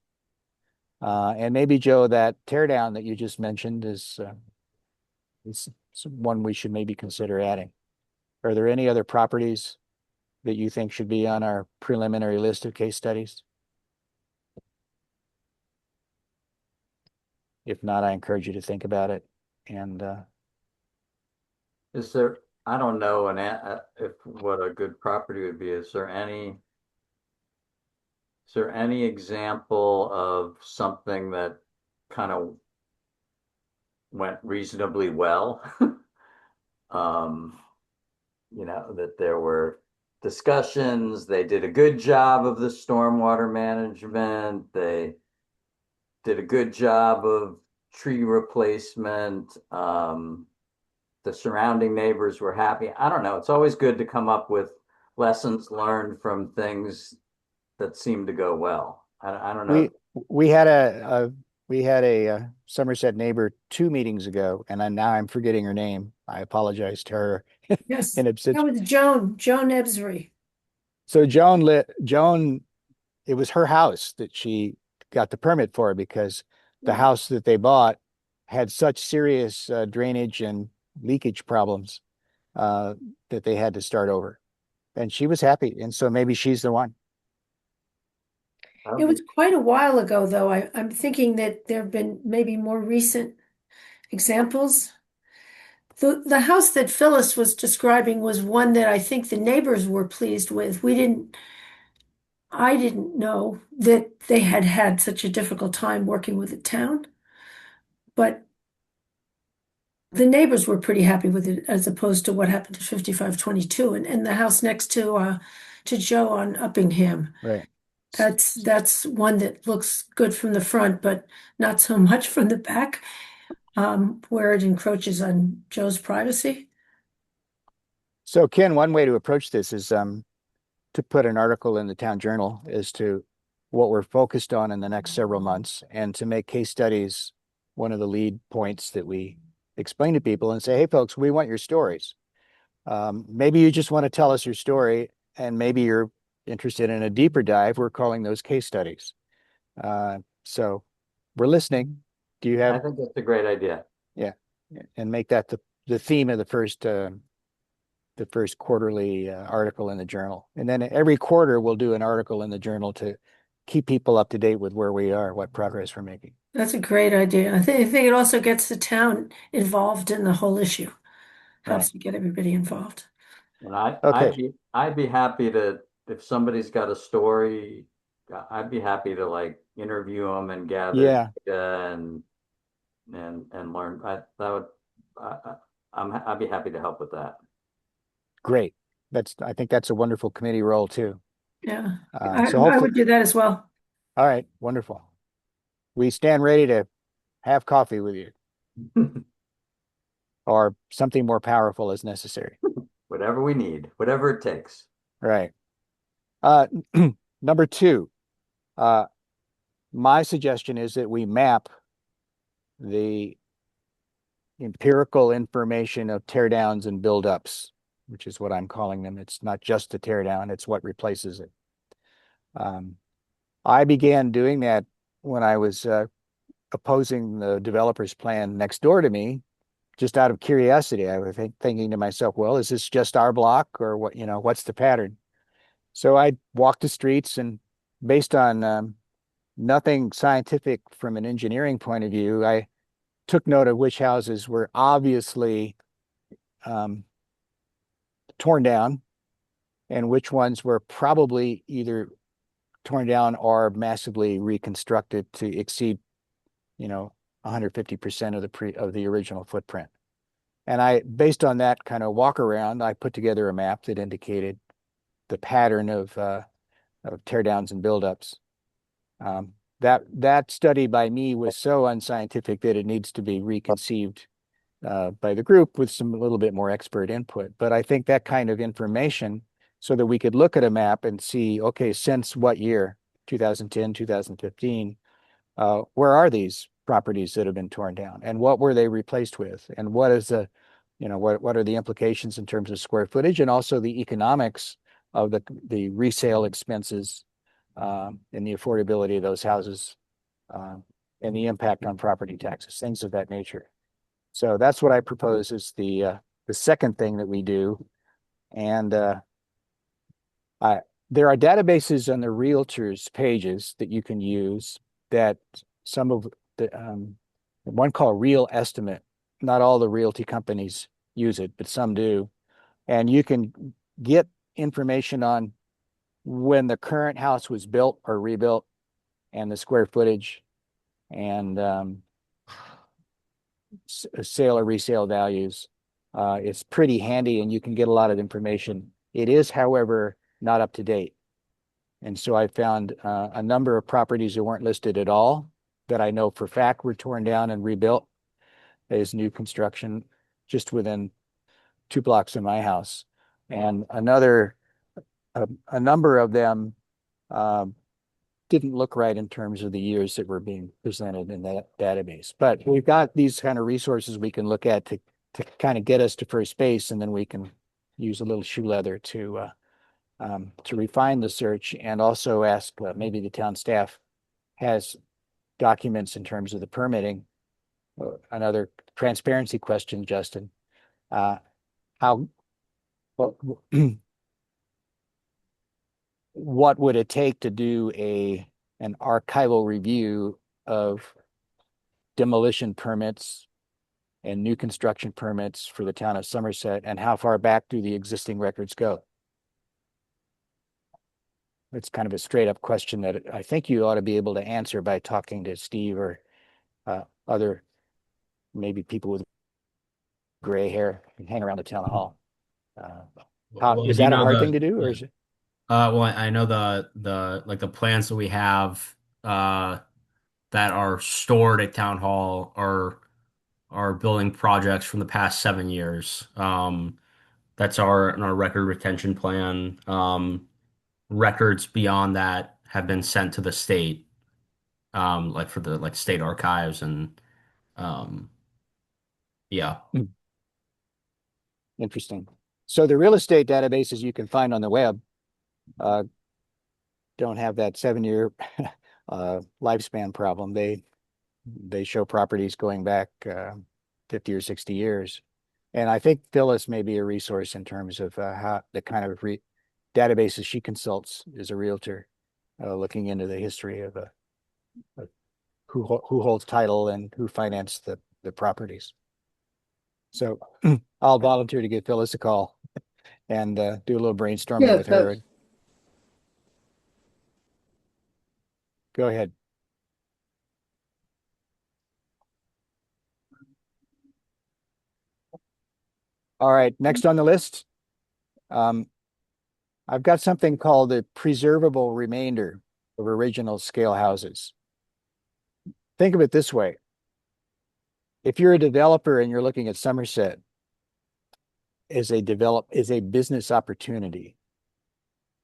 And maybe, Joe, that tear down that you just mentioned is one we should maybe consider adding. Are there any other properties that you think should be on our preliminary list of case studies? If not, I encourage you to think about it. And
Is there, I don't know, if what a good property would be. Is there any example of something that kind of went reasonably well? That there were discussions, they did a good job of the stormwater management, they did a good job of tree replacement, the surrounding neighbors were happy. I don't know. It's always good to come up with lessons learned from things that seem to go well. I don't know.
we had a Somerset neighbor 2 meetings ago, and now I'm forgetting her name. I apologize to her.
Yes,
And
that was Joan Ebsry.
So Joan, it was her house that she got the permit for because the house that they bought had such serious drainage and leakage problems that they had to start over. And she was happy. And so maybe she's the one.
It was quite a while ago, though. I'm thinking that there have been maybe more recent examples. The house that Phyllis was describing was one that I think the neighbors were pleased with. I didn't know that they had had such a difficult time working with the town, but the neighbors were pretty happy with it as opposed to what happened to 5522 and the house next to Joe on Uppingham.
Right.
That's one that looks good from the front, but not so much from the back, where it encroaches on Joe's privacy.
So Ken, one way to approach this is to put an article in the town journal as to what we're focused on in the next several months, and to make case studies one of the lead points that we explain to people and say, hey folks, we want your stories. Maybe you just want to tell us your story, and maybe you're interested in a deeper dive. We're calling those case studies. So we're listening. Do you have?
I think that's a great idea.
Yeah, and make that the theme of the first quarterly article in the journal. And then every quarter we'll do an article in the journal to keep people up to date with where we are, what progress we're making.
That's a great idea. I think it also gets the town involved in the whole issue. Helps to get everybody involved.
And
Okay.
I'd be happy to, if somebody's got a story, I'd be happy to like interview them and gather data and learn. I'd be happy to help with that.
Great. I think that's a wonderful committee role too.
Yeah,
So
I would do that as well.
All right, wonderful. We stand ready to have coffee with you or something more powerful as necessary.
Whatever we need, whatever it takes.
Right. Number 2, my suggestion is that we map the empirical information of teardowns and buildups, which is what I'm calling them. It's not just the teardown, it's what replaces it. I began doing that when I was opposing the developer's plan next door to me, just out of curiosity, I was thinking to myself, well, is this just our block or what, what's the pattern? So I walked the streets and based on nothing scientific from an engineering point of view, I took note of which houses were obviously torn down and which ones were probably either torn down or massively reconstructed to exceed, 150% of the original footprint. And based on that kind of walk around, I put together a map that indicated the pattern of tear downs and buildups. That study by me was so unscientific that it needs to be reconceived by the group with a little bit more expert input. But I think that kind of information, so that we could look at a map and see, okay, since what year, 2010, 2015, where are these properties that have been torn down and what were they replaced with? And what is what are the implications in terms of square footage and also the economics of the resale expenses and the affordability of those houses and the impact on property taxes, things of that nature. So that's what I propose is the second thing that we do. And there are databases on the realtors pages that you can use that some of the one called Real Estimate. Not all the realty companies use it, but some do. And you can get information on when the current house was built or rebuilt and the square footage and sale or resale values. It's pretty handy and you can get a lot of information. It is, however, not up to date. And so I found a number of properties that weren't listed at all that I know for fact were torn down and rebuilt as new construction just within 2 blocks of my house. And a number of them didn't look right in terms of the years that were being presented in that database. But we've got these kind of resources we can look at to kind of get us to first base, and then we can use a little shoe leather to refine the search and also ask maybe the town staff has documents in terms of the permitting. Another transparency question, Justin. What would it take to do an archival review of demolition permits and new construction permits for the town of Somerset, and how far back do the existing records go? It's kind of a straight up question that I think you ought to be able to answer by talking to Steve or other maybe people with gray hair and hang around the town hall. Is that a hard thing to do, or is it?
Well, I know the plans that we have that are stored at town hall are building projects from the past 7 years. That's our record retention plan. Records beyond that have been sent to the state, like for the state archives and yeah.
Interesting. So the real estate databases you can find on the web don't have that 7-year lifespan problem. They show properties going back 50 or 60 years. And I think Phyllis may be a resource in terms of how the kind of databases she consults as a realtor, looking into the history of who holds title and who financed the properties. So I'll volunteer to give Phyllis a call and do a little brainstorming with her. Go ahead. All right, next on the list, I've got something called the preservable remainder of original scale houses. Think of it this way. If you're a developer and you're looking at Somerset as a business opportunity,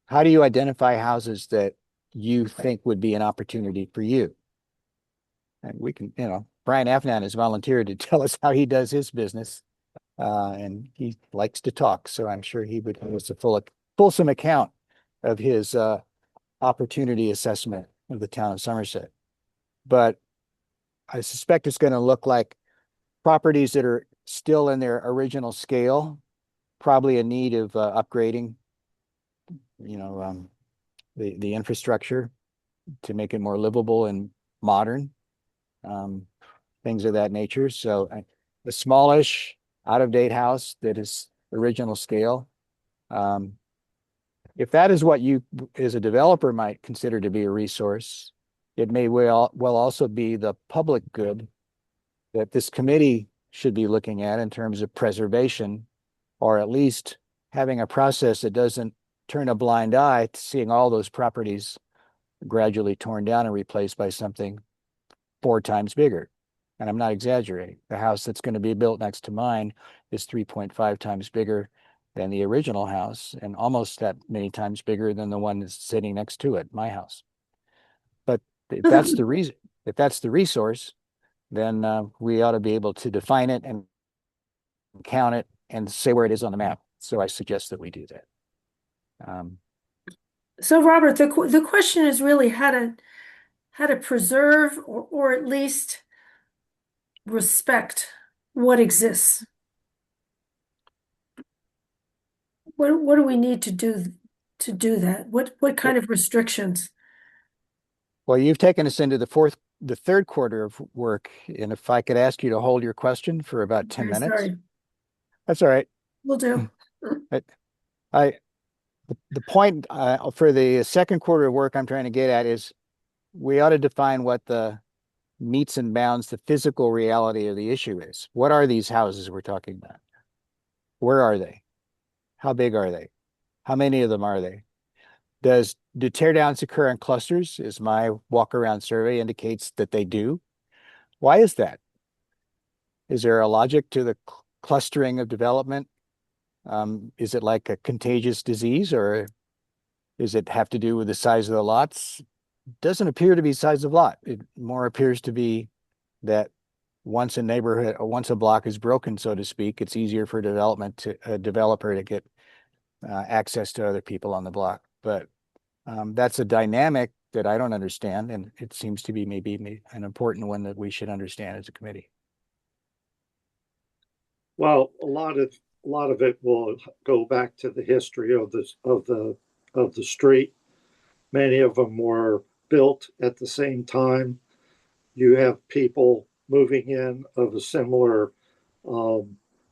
how do you identify houses that you think would be an opportunity for you? And we can, Brian Afnan has volunteered to tell us how he does his business. And he likes to talk, so I'm sure he would give us a fulsome account of his opportunity assessment of the town of Somerset. but I suspect it's going to look like properties that are still in their original scale, probably in need of upgrading, the infrastructure to make it more livable and modern, things of that nature. So the smallish, out-of-date house that is original scale, if that is what you as a developer might consider to be a resource, it may well also be the public good that this committee should be looking at in terms of preservation, or at least having a process that doesn't turn a blind eye to seeing all those properties gradually torn down and replaced by something 4 times bigger. And I'm not exaggerating. The house that's going to be built next to mine is 3.5 times bigger than the original house, and almost that many times bigger than the one that's sitting next to it, my house. But if that's the reason, if that's the resource, then we ought to be able to define it and count it and say where it is on the map. So I suggest that we do that.
So Robert, the question is really how to preserve or at least respect what exists. What do we need to do that? What kind of restrictions?
Well, you've taken us into the third quarter of work, and if I could ask you to hold your question for about 10
Okay,
minutes.
sorry.
That's all right.
Will do.
The point for the second quarter of work I'm trying to get at is we ought to define what the meets and bounds, the physical reality of the issue is. What are these houses we're talking about? Where are they? How big are they? How many of them are they? Do teardowns occur in clusters? As my walk around survey indicates that they do. Why is that? Is there a logic to the clustering of development? Is it like a contagious disease, or does it have to do with the size of the lots? Doesn't appear to be size of lot. It more appears to be that once a neighborhood or once a block is broken, so to speak, it's easier for a developer to get access to other people on the block. But that's a dynamic that I don't understand, and it seems to be maybe an important one that we should understand as a committee.
Well, a lot of it will go back to the history of the street. Many of them were built at the same time. You have people moving in of a similar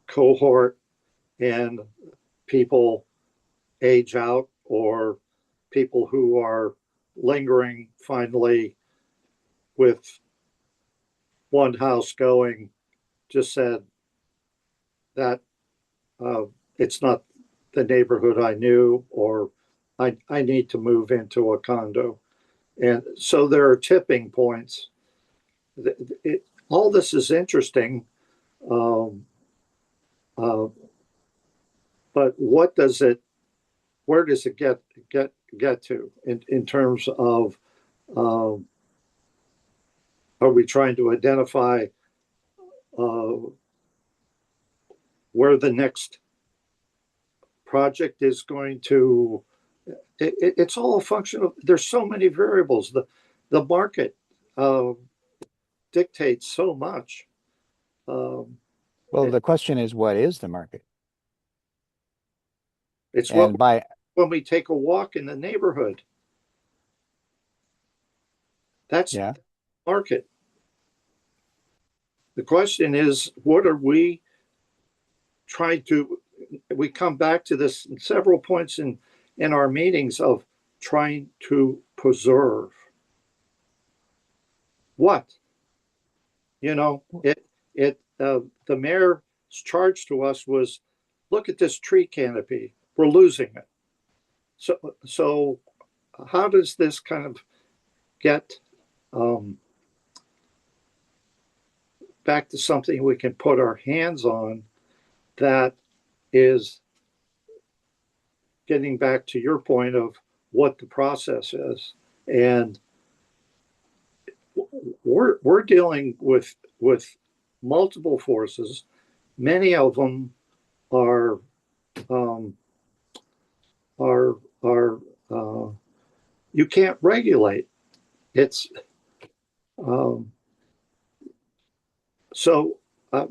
cohort, and people age out, or people who are lingering finally with one house going just said that it's not the neighborhood I knew, or I need to move into a condo. And so there are tipping points. All this is interesting, but where does it get to in terms of, are we trying to identify where the next project is going to? It's all a function of, there's so many variables. The market dictates so much.
Well, the question is, what is the market?
It's
And
when we take a walk in the neighborhood, that's the market. The question is, what are we trying to? We come back to this in several points in our meetings of trying to preserve what? The mayor's charge to us was, look at this tree canopy, we're losing it. So how does this kind of get back to something we can put our hands on, that is getting back to your point of what the process is? And we're dealing with multiple forces. Many of them are you can't regulate. It's Um, so, uh,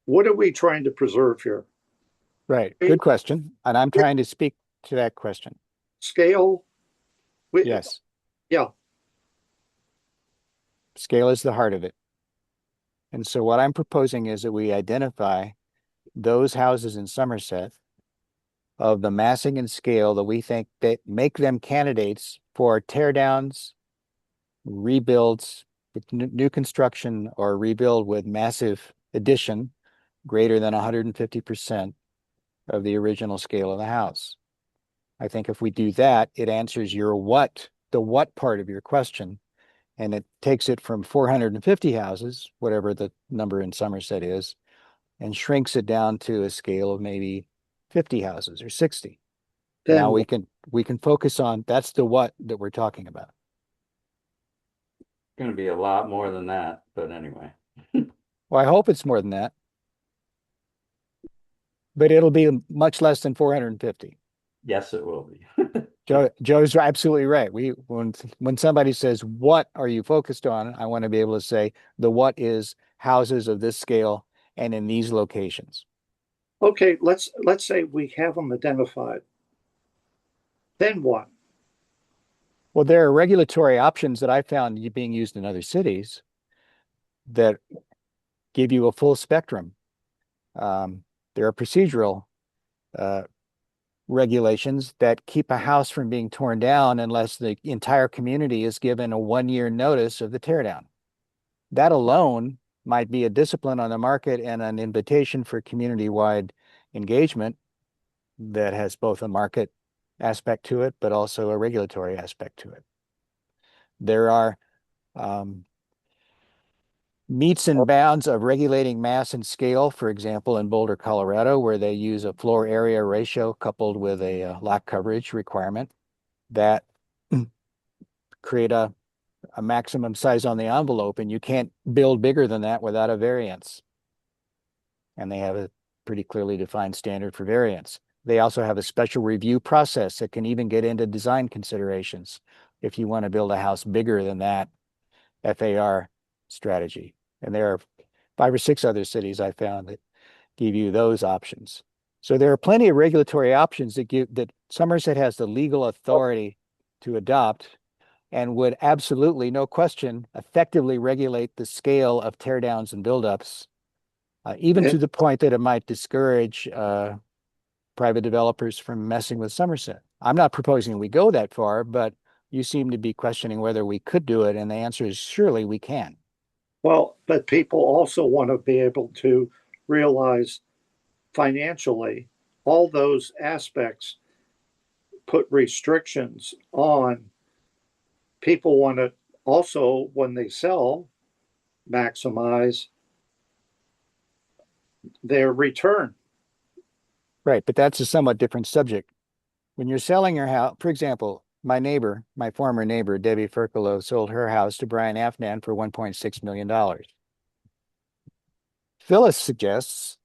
what are we trying to preserve here?
Right. Good question. And I'm trying to speak to that question.
Scale?
Yes.
Yeah.
Scale is the heart of it. And so what I'm proposing is that we identify those houses in Somerset of the massing and scale that we think that make them candidates for tear downs, rebuilds with new construction, or rebuild with massive addition greater than 150% of the original scale of the house. I think if we do that, it answers the what part of your question, and it takes it from 450 houses, whatever the number in Somerset is, and shrinks it down to a scale of maybe 50 houses or 60. Now
Then
we can focus on that's the what that we're talking about.
Going to be a lot more than that, but anyway.
Well, I hope it's more than that, but it'll be much less than 450.
Yes, it will be.
Joe's absolutely right. When somebody says, what are you focused on? I want to be able to say the what is houses of this scale and in these locations.
okay, let's say we have them identified. Then what?
Well, there are regulatory options that I found being used in other cities that give you a full spectrum. There are procedural uh, regulations that keep a house from being torn down unless the entire community is given a 1-year notice of the teardown. That alone might be a discipline on the market and an invitation for community-wide engagement that has both a market aspect to it, but also a regulatory aspect to it. There are meets and bounds of regulating mass and scale, for example, in Boulder, Colorado, where they use a floor area ratio coupled with a lot coverage requirement that create a maximum size on the envelope, and you can't build bigger than that without a variance. And they have a pretty clearly defined standard for variance. They also have a special review process that can even get into design considerations if you want to build a house bigger than that FAR strategy. And there are 5 or 6 other cities I found that give you those options. So there are plenty of regulatory options that Somerset has the legal authority to adopt and would absolutely, no question, effectively regulate the scale of teardowns and buildups, even to the point that it might discourage private developers from messing with Somerset. I'm not proposing we go that far, but you seem to be questioning whether we could do it, and the answer is surely we can.
Well, but people also want to be able to realize financially all those aspects put restrictions on people want to also, when they sell, maximize their return.
Right, but that's a somewhat different subject. When you're selling your house, for example, my former neighbor, Debbie Ferkalo, sold her house to Brian Afnan for $1.6 million. Phyllis suggests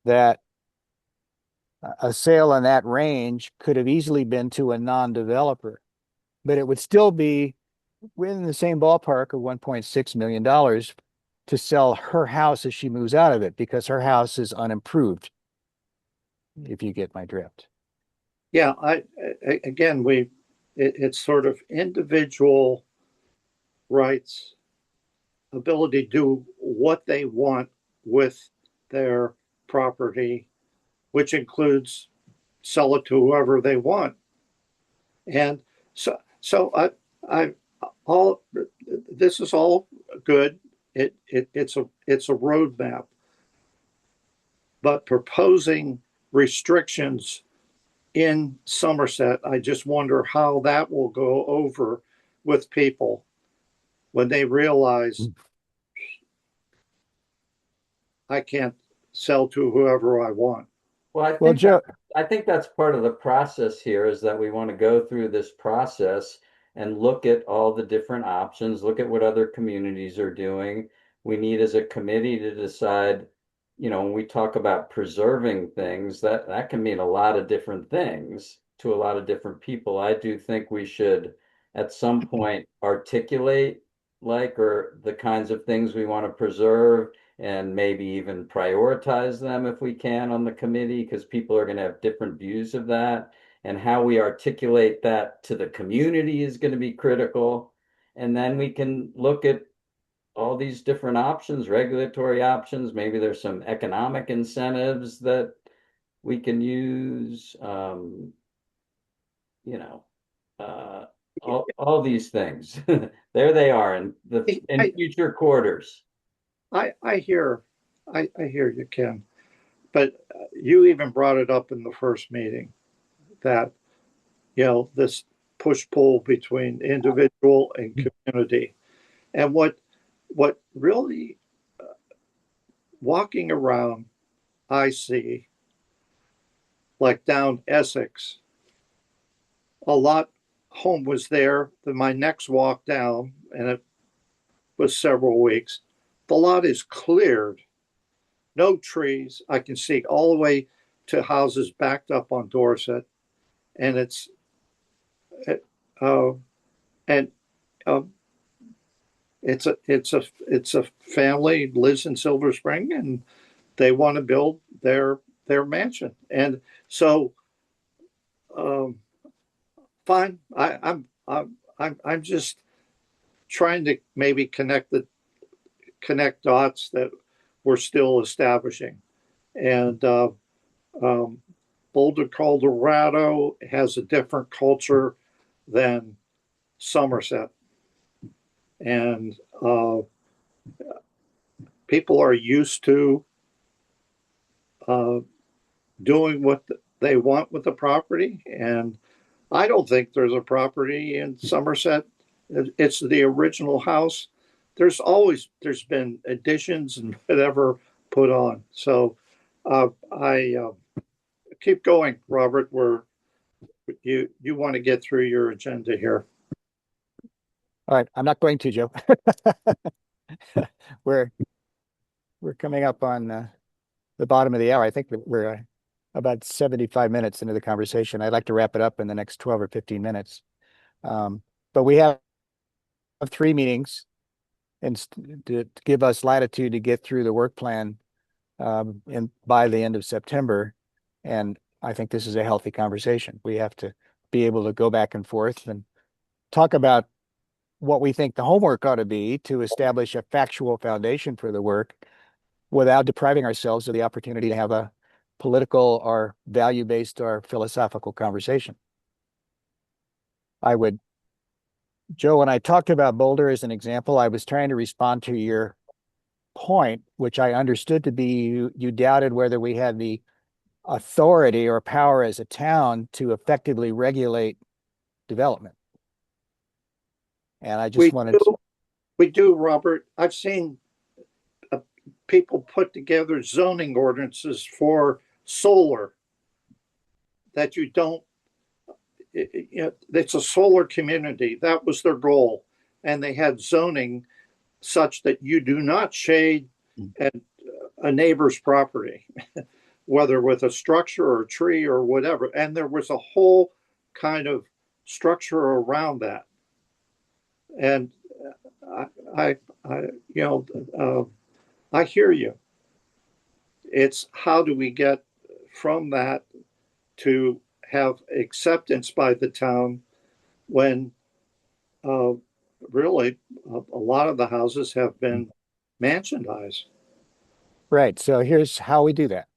that a sale in that range could have easily been to a non-developer, but it would still be within the same ballpark of $1.6 million to sell her house as she moves out of it because her house is unimproved, if you get my drift.
Yeah, again, it's sort of individual rights, ability to do what they want with their property, which includes sell it to whoever they want. And so I all this is all good. It's a roadmap, but proposing restrictions in Somerset, I just wonder how that will go over with people when they realize I can't sell to whoever I want.
Well,
Well, Joe,
I think that's part of the process here is that we want to go through this process and look at all the different options, look at what other communities are doing. We need as a committee to decide, when we talk about preserving things, that can mean a lot of different things to a lot of different people. I do think we should at some point articulate or the kinds of things we want to preserve and maybe even prioritize them if we can on the committee, because people are going to have different views of that. And how we articulate that to the community is going to be critical. And then we can look at all these different options, regulatory options. Maybe there's some economic incentives that we can use, you know, all these things. There they are in future quarters.
I hear you, Ken, but you even brought it up in the first meeting that, this push-pull between individual and community. And what really, walking around, I see, like down Essex, a lot, home was there. Then my next walk down, and it was several weeks, the lot is cleared. No trees. I can see all the way to houses backed up on Dorset. And it's, and it's a family lives in Silver Spring, and they want to build their mansion. And so, fine. I'm just trying to maybe connect dots that we're still establishing. And Boulder, Colorado has a different culture than Somerset. And people are used to doing what they want with the property. And I don't think there's a property in Somerset. It's the original house. There's been additions and whatever put on. So I keep going, Robert. You want to get through your agenda here.
All right, I'm not going to, Joe. We're coming up on the bottom of the hour. I think that we're about 75 minutes into the conversation. I'd like to wrap it up in the next 12 or 15 minutes. But we have 3 meetings and to give us latitude to get through the work plan by the end of September. And I think this is a healthy conversation. We have to be able to go back and forth and talk about what we think the homework ought to be to establish a factual foundation for the work without depriving ourselves of the opportunity to have a political or value-based or philosophical conversation. Joe, when I talked about Boulder as an example, I was trying to respond to your point, which I understood to be you doubted whether we had the authority or power as a town to effectively regulate development. And I just
We do, Robert. I've seen people put together zoning ordinances for solar that you don't, it's a solar community. That was their goal. And they had zoning such that you do not shade a neighbor's property, whether with a structure or a tree or whatever. And there was a whole kind of structure around that. And I hear you. It's how do we get from that to have acceptance by the town when really a lot of the houses have been mansionized.
Right. So here's how we do that.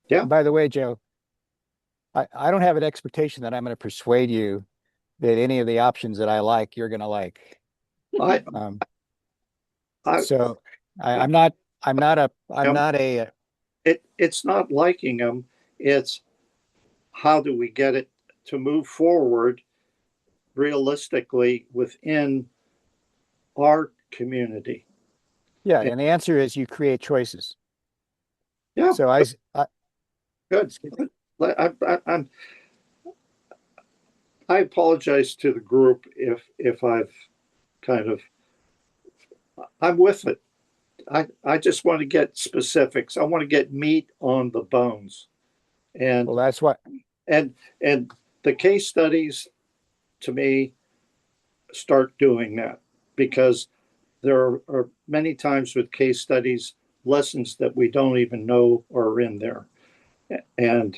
Yeah.
And by the way, Joe, I don't have an expectation that I'm going to persuade you that any of the options that I like, you're going to like. I'm not a.
It's not liking them. It's how do we get it to move forward realistically within our community.
Yeah, and the answer is you create choices.
Yeah.
So
good. I apologize to the group if I've kind of, I'm with it. I just want to get specifics. I want to get meat on the bones. And
well, that's what.
And the case studies, to me, start doing that, because there are many times with case studies, lessons that we don't even know are in there. And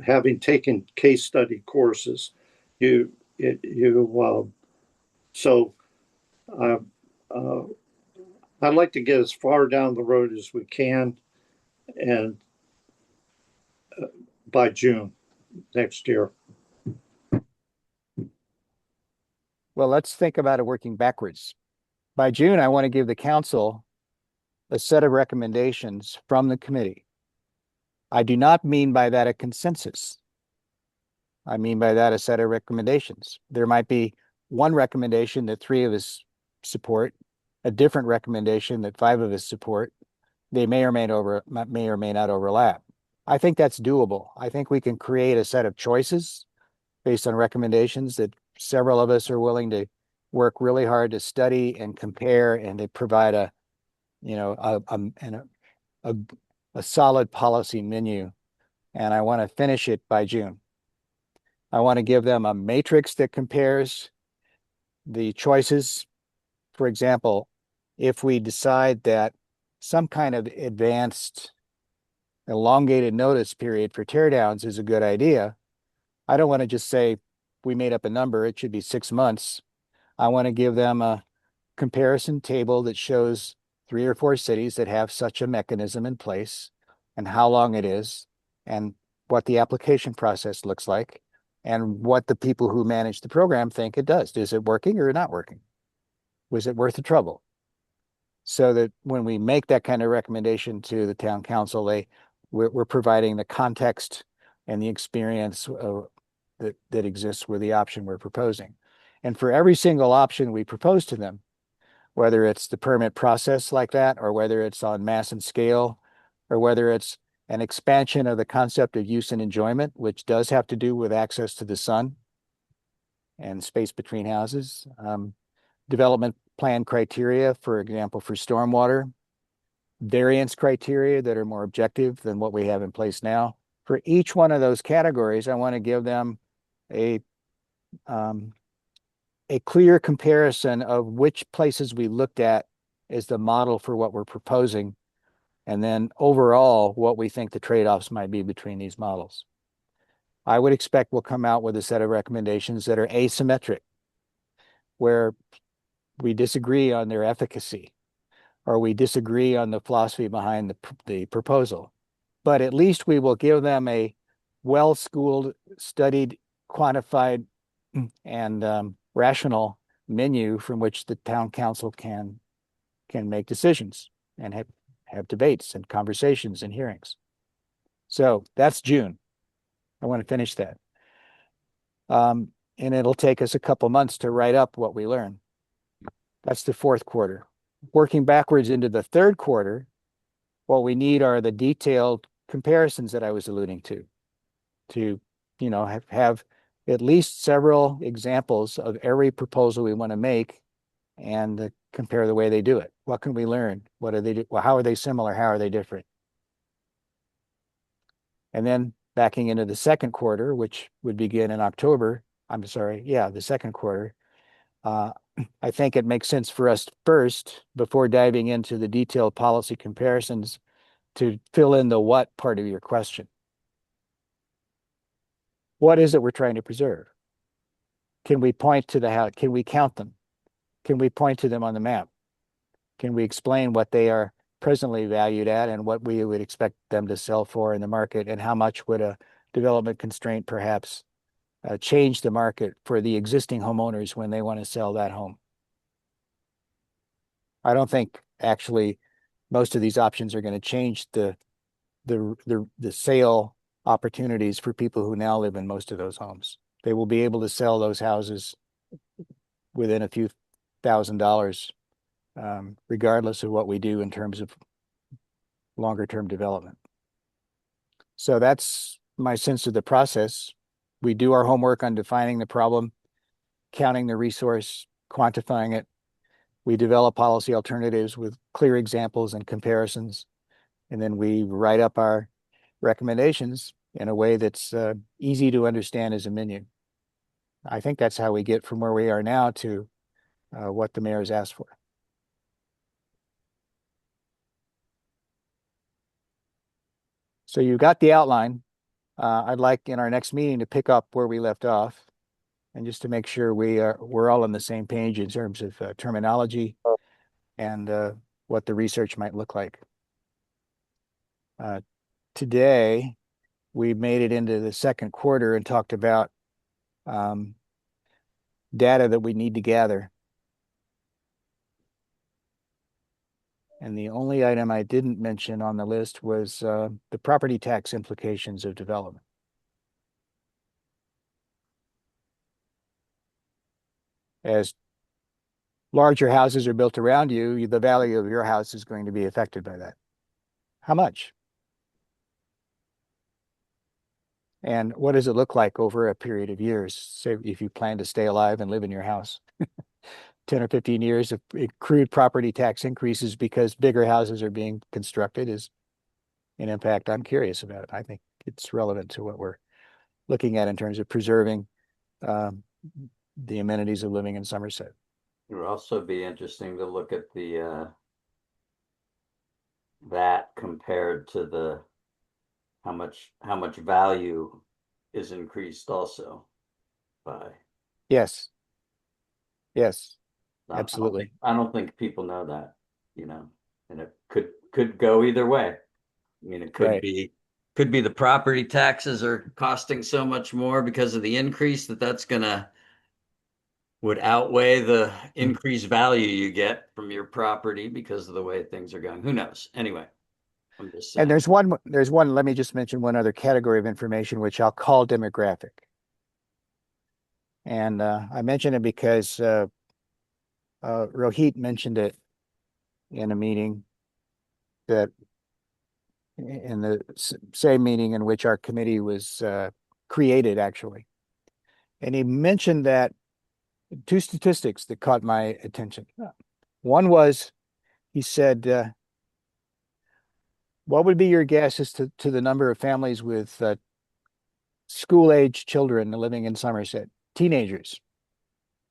having taken case study courses, you it, you so uh, uh, I'd like to get as far down the road as we can, and by June next year.
Well, let's think about it working backwards. By June, I want to give the council a set of recommendations from the committee. I do not mean by that a consensus. I mean by that a set of recommendations. There might be one recommendation that 3 of us support, a different recommendation that 5 of us support. They may or may not overlap. I think that's doable. I think we can create a set of choices based on recommendations that several of us are willing to work really hard to study and compare and to provide a, you know, a solid policy menu. And I want to finish it by June. I want to give them a matrix that compares the choices. For example, if we decide that some kind of advanced elongated notice period for teardowns is a good idea, I don't want to just say we made up a number, it should be 6 months. I want to give them a comparison table that shows 3 or 4 cities that have such a mechanism in place and how long it is and what the application process looks like and what the people who manage the program think it does. Is it working or not working? Was it worth the trouble? So that when we make that kind of recommendation to the town council, we're providing the context and the experience that exists with the option we're proposing. And for every single option we propose to them, whether it's the permit process like that, or whether it's on mass and scale, or whether it's an expansion of the concept of use and enjoyment, which does have to do with access to the sun and space between houses, development plan criteria, for example, for stormwater, variance criteria that are more objective than what we have in place now. For each one of those categories, I want to give them a clear comparison of which places we looked at as the model for what we're proposing, and then overall what we think the trade-offs might be between these models. I would expect we'll come out with a set of recommendations that are asymmetric, where we disagree on their efficacy or we disagree on the philosophy behind the proposal. But at least we will give them a well-schooled, studied, quantified, and rational menu from which the town council can make decisions and have debates and conversations and hearings. So that's June. I want to finish that. And it'll take us a couple months to write up what we learn. That's the 4th quarter. Working backwards into the 3rd quarter, what we need are the detailed comparisons that I was alluding to, you know, have at least several examples of every proposal we want to make and compare the way they do it. What can we learn? What do they do? Well, how are they similar? How are they different? And then backing into the 2nd quarter, which would begin in October, the 2nd quarter, I think it makes sense for us first, before diving into the detailed policy comparisons, to fill in the what part of your question. What is it we're trying to preserve? Can we point to the how? Can we count them? Can we point to them on the map? Can we explain what they are presently valued at and what we would expect them to sell for in the market, and how much would a development constraint perhaps change the market for the existing homeowners when they want to sell that home? I don't think actually most of these options are going to change the sale opportunities for people who now live in most of those homes. They will be able to sell those houses within a few $1,000s, regardless of what we do in terms of longer term development. So that's my sense of the process. We do our homework on defining the problem, counting the resource, quantifying it. We develop policy alternatives with clear examples and comparisons, and then we write up our recommendations in a way that's easy to understand as a menu. I think that's how we get from where we are now to what the mayor has asked for. So you've got the outline. I'd like in our next meeting to pick up where we left off, and just to make sure we're all on the same page in terms of terminology and what the research might look like. Today, we made it into the second quarter and talked about data that we need to gather. And the only item I didn't mention on the list was the property tax implications of development. As larger houses are built around you, the value of your house is going to be affected by that. How much? And what does it look like over a period of years? Say if you plan to stay alive and live in your house. 10 or 15 years of accrued property tax increases because bigger houses are being constructed is an impact I'm curious about. I think it's relevant to what we're looking at in terms of preserving the amenities of living in Somerset.
It would also be interesting to look at the that compared to the how much value is increased also by.
Yes. Yes.
I don't
Absolutely.
I don't think people know that, and it could go either way. I mean, it
Right.
could be the property taxes are costing so much more because of the increase that's would outweigh the increased value you get from your property because of the way things are going. Who knows? Anyway, I'm just saying.
And there's one, let me just mention one other category of information, which I'll call demographic. And I mention it because Rohit mentioned it in a meeting that in the same meeting in which our committee was created, actually. And he mentioned that two statistics that caught my attention. One was, he said, what would be your guess as to the number of families with school-age children living in Somerset, teenagers?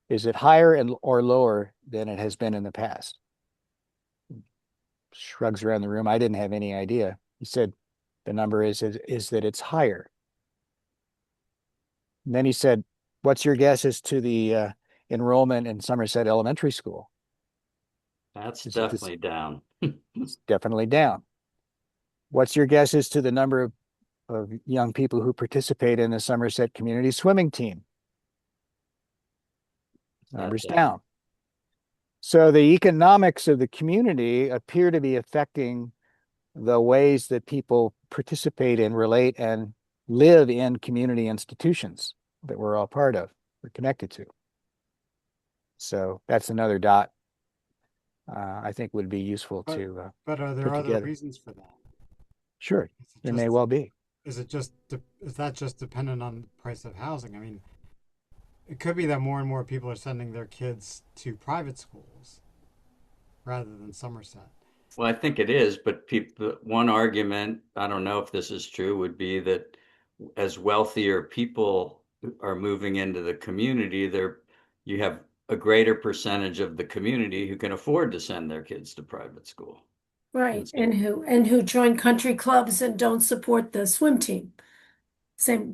Is it higher or lower than it has been in the past? Shrugs around the room. I didn't have any idea. He said the number is that it's higher. And then he said, what's your guess as to the enrollment in Somerset Elementary School?
That's definitely down.
It's definitely down. What's your guess as to the number of young people who participate in the Somerset Community Swimming Team? Numbers down. So the economics of the community appear to be affecting the ways that people participate in, relate, and live in community institutions that we're all part of, we're connected to. So that's another dot I think would be useful to
But are there
put
other
together.
reasons for that?
Sure,
Is it
there may
just
well be.
is that just dependent on the price of housing? I mean, it could be that more and more people are sending their kids to private schools rather than Somerset.
Well, I think it is, but one argument, I don't know if this is true, would be that as wealthier people are moving into the community, you have a greater percentage of the community who can afford to send their kids to private school.
Right,
And
and who join country clubs and don't support the swim team. Same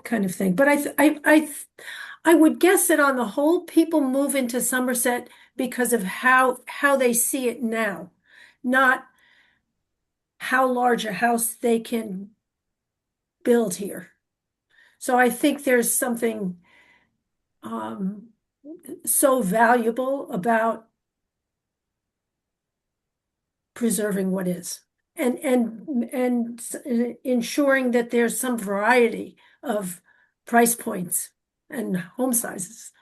kind of thing. But I would guess that on the whole, people move into Somerset because of how they see it now, not how large a house they can build here. So I think there's something um, so valuable about preserving what is and ensuring that there's some variety of price points and home sizes.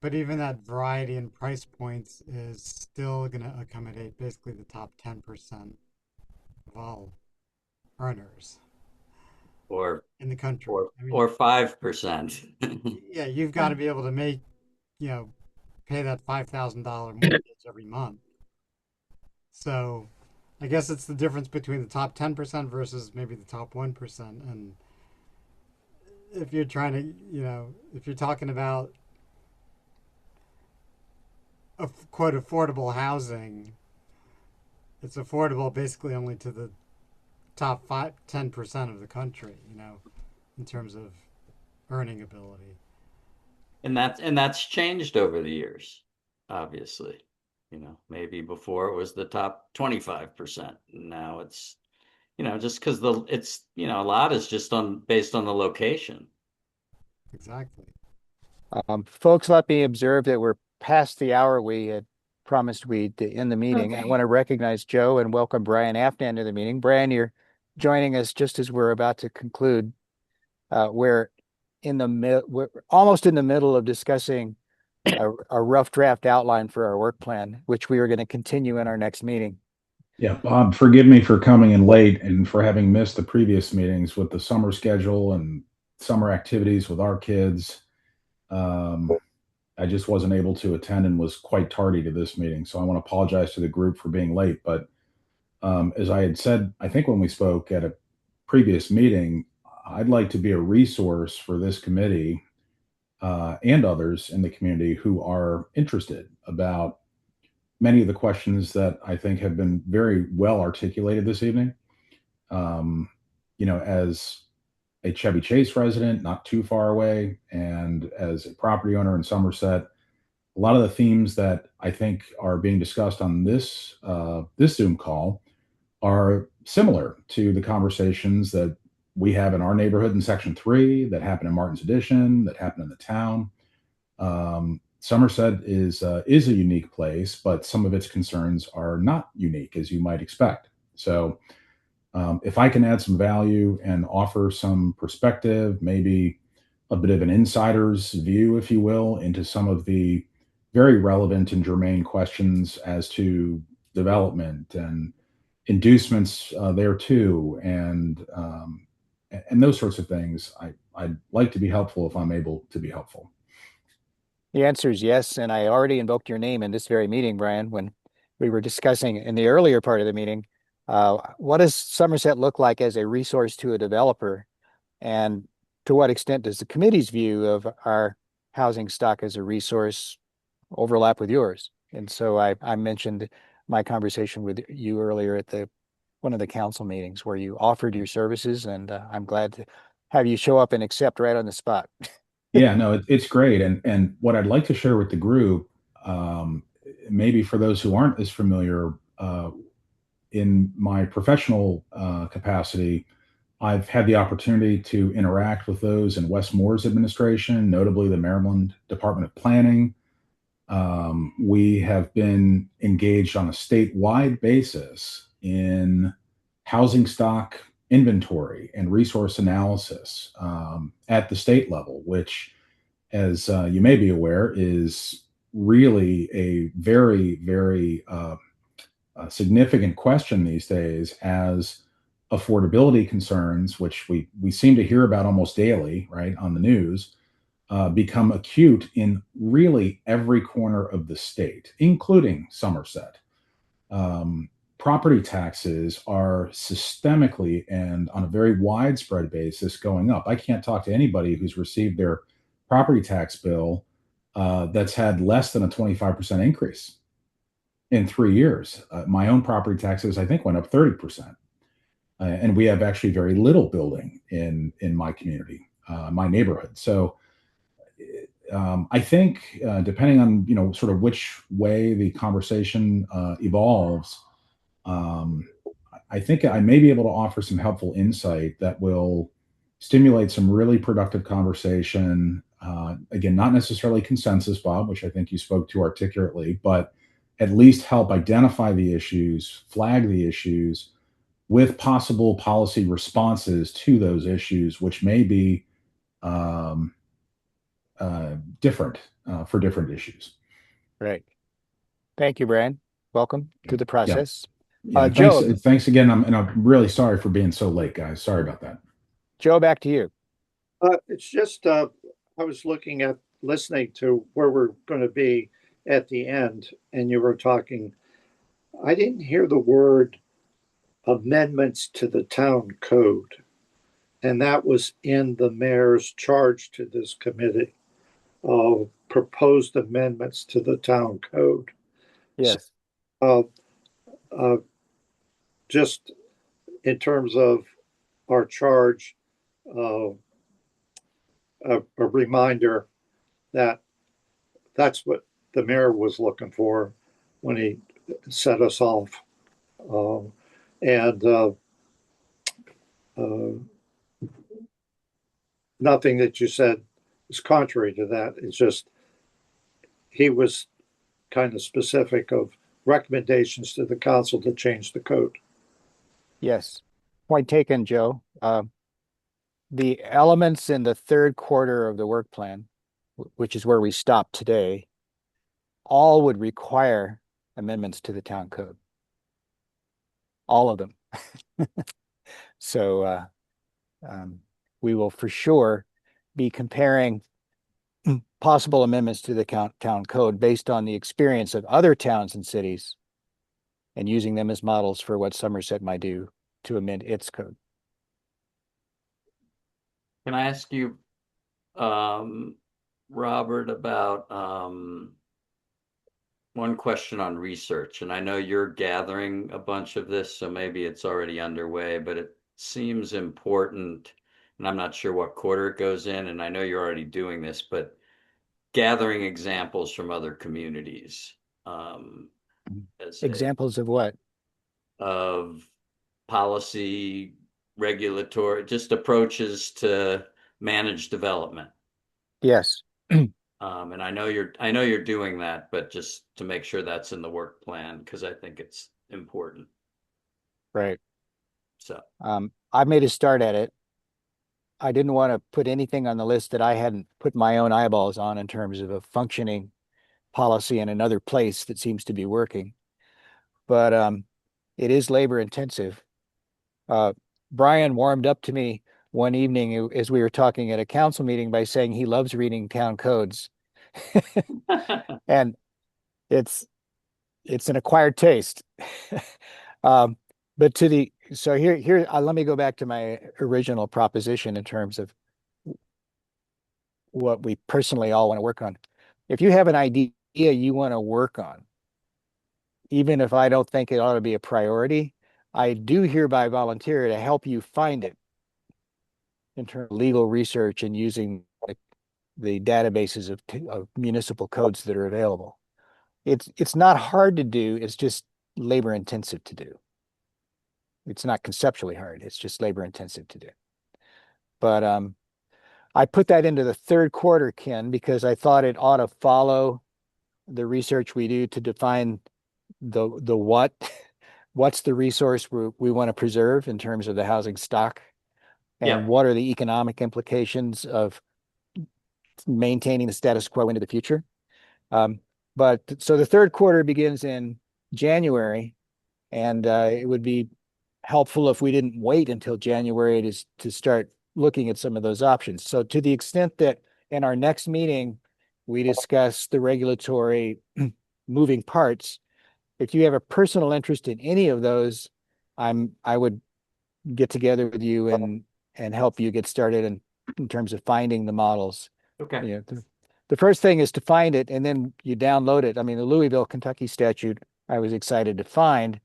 But even that variety in price points is still going to accommodate basically the top 10% of all earners
or
in the country.
or
I mean,
or 5%.
yeah, you've got to be able to pay that $5,000 mortgage every month. So I guess it's the difference between the top 10% versus maybe the top 1%. And if you're trying to, if you're talking about quote affordable housing, it's affordable basically only to the top 10% of the country, in terms of earning ability.
And that's changed over the years, obviously. Maybe before it was the top 25%. Now it's, just because a lot is just based on the location.
Exactly.
Folks, let me observe that we're past the hour we had promised we'd end the meeting. I
Okay.
want to recognize Joe and welcome Brian Afnan to the meeting. Brian, you're joining us just as we're about to conclude. We're almost in the middle of discussing a rough draft outline for our work plan, which we are going to continue in our next meeting.
Yeah, Bob, forgive me for coming in late and for having missed the previous meetings with the summer schedule and summer activities with our kids. I just wasn't able to attend and was quite tardy to this meeting. So I want to apologize to the group for being late. But as I had said, I think when we spoke at a previous meeting, I'd like to be a resource for this committee and others in the community who are interested about many of the questions that I think have been very well articulated this evening. As a Chevy Chase resident, not too far away, and as a property owner in Somerset, a lot of the themes that I think are being discussed on this Zoom call are similar to the conversations that we have in our neighborhood in Section 3, that happen in Martin's Addition, that happen in the town. Somerset is a unique place, but some of its concerns are not unique, as you might expect. So if I can add some value and offer some perspective, maybe a bit of an insider's view, if you will, into some of the very relevant and germane questions as to development and inducements there too, and those sorts of things, I'd like to be helpful if I'm able to be helpful.
The answer is yes, and I already invoked your name in this very meeting, Brian, when we were discussing in the earlier part of the meeting, what does Somerset look like as a resource to a developer, and to what extent does the committee's view of our housing stock as a resource overlap with yours? And so I mentioned my conversation with you earlier at one of the council meetings where you offered your services, and I'm glad to have you show up and accept right on the spot.
Yeah, no, it's great. And what I'd like to share with the group, maybe for those who aren't as familiar, in my professional capacity, I've had the opportunity to interact with those in Wes Moore's administration, notably the Maryland Department of Planning. We have been engaged on a statewide basis in housing stock inventory and resource analysis at the state level, which, as you may be aware, is really a very, very significant question these days, as affordability concerns, which we seem to hear about almost daily, right, on the news, become acute in really every corner of the state, including Somerset. Property taxes are systemically and on a very widespread basis going up. I can't talk to anybody who's received their property tax bill that's had less than a 25% increase in 3 years. My own property taxes, I think, went up 30%. And we have actually very little building in my community, my neighborhood. So I think depending on, sort of which way the conversation evolves, I think I may be able to offer some helpful insight that will stimulate some really productive conversation. Again, not necessarily consensus, Bob, which I think you spoke to articulately, but at least help identify the issues, flag the issues, with possible policy responses to those issues, which may be different for different issues.
Right. Thank you, Brian. Welcome to the process.
Yeah,
Joe,
thanks again. I'm really sorry for being so late, guys. Sorry about that.
Joe, back to you.
It's just, I was listening to where we're going to be at the end, and you were talking, I didn't hear the word amendments to the town code. And that was in the mayor's charge to this committee. proposed amendments to the town code.
Yes.
Uh, uh, just in terms of our charge, uh, a reminder that that's what the mayor was looking for when he set us off. And nothing that you said is contrary to that. It's just he was kind of specific of recommendations to the council to change the code.
Yes. Point taken, Joe. The elements in the third quarter of the work plan, which is where we stopped today, all would require amendments to the town code. All of them. So we will for sure be comparing possible amendments to the town code based on the experience of other towns and cities and using them as models for what Somerset might do to amend its code.
Can I ask you, Robert, about one question on research? And I know you're gathering a bunch of this, so maybe it's already underway, but it seems important, and I'm not sure what quarter it goes in, and I know you're already doing this, but gathering examples from other communities.
Examples of what?
Of policy, regulatory, just approaches to manage development.
Yes.
And I know you're doing that, but just to make sure that's in the work plan, because I think it's important.
Right.
So
I made a start at it. I didn't want to put anything on the list that I hadn't put my own eyeballs on in terms of a functioning policy in another place that seems to be working. But it is labor intensive. Brian warmed up to me one evening as we were talking at a council meeting by saying he loves reading town codes. And it's an acquired taste. But so here let me go back to my original proposition in terms of what we personally all want to work on. If you have an idea you want to work on, even if I don't think it ought to be a priority, I do hereby volunteer to help you find it in terms of legal research and using the databases of municipal codes that are available. It's not hard to do. It's just labor intensive to do. It's not conceptually hard. It's just labor intensive to do. But I put that into the third quarter, Ken, because I thought it ought to follow the research we do to define the what. What's the resource we want to preserve in terms of the housing stock? And what are the economic implications of maintaining the status quo into the future? But so the third quarter begins in January, and it would be helpful if we didn't wait until January to start looking at some of those options. So to the extent that in our next meeting, we discuss the regulatory moving parts, if you have a personal interest in any of those, I would get together with you and help you get started in terms of finding the models.
Okay.
You know, the first thing is to find it, and then you download it. I mean, the Louisville, Kentucky statute, I was excited to find.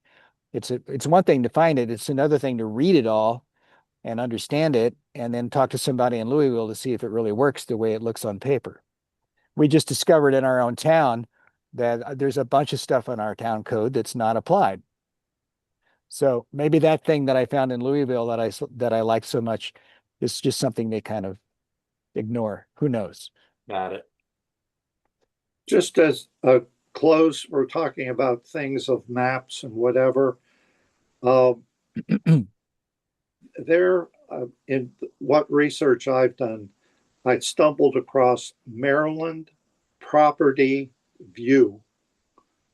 It's one thing to find it. It's another thing to read it all and understand it, and then talk to somebody in Louisville to see if it really works the way it looks on paper. We just discovered in our own town that there's a bunch of stuff in our town code that's not applied. So maybe that thing that I found in Louisville that I like so much is just something they kind of ignore. Who knows?
Got it.
Just as a close, we're talking about things of maps and whatever. There, in what research I've done, I stumbled across Maryland Property View.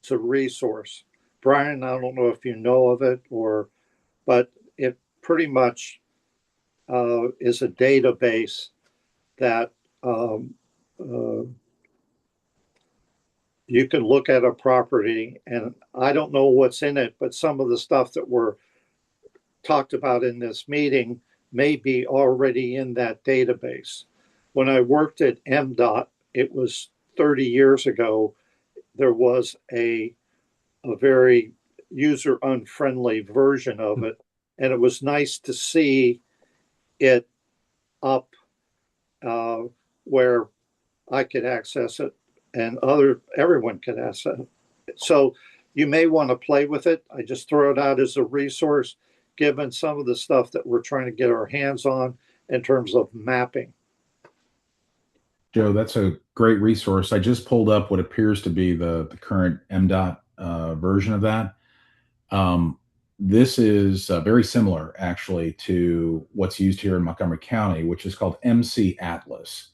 It's a resource. Brian, I don't know if you know of it but it pretty much is a database that you can look at a property, and I don't know what's in it, but some of the stuff that were talked about in this meeting may be already in that database. When I worked at MDOT, it was 30 years ago, there was a very user unfriendly version of it. And it was nice to see it up where I could access it and everyone could access it. So you may want to play with it. I just throw it out as a resource, given some of the stuff that we're trying to get our hands on in terms of mapping.
Joe, that's a great resource. I just pulled up what appears to be the current MDOT version of that. This is very similar, actually, to what's used here in Montgomery County, which is called MC Atlas.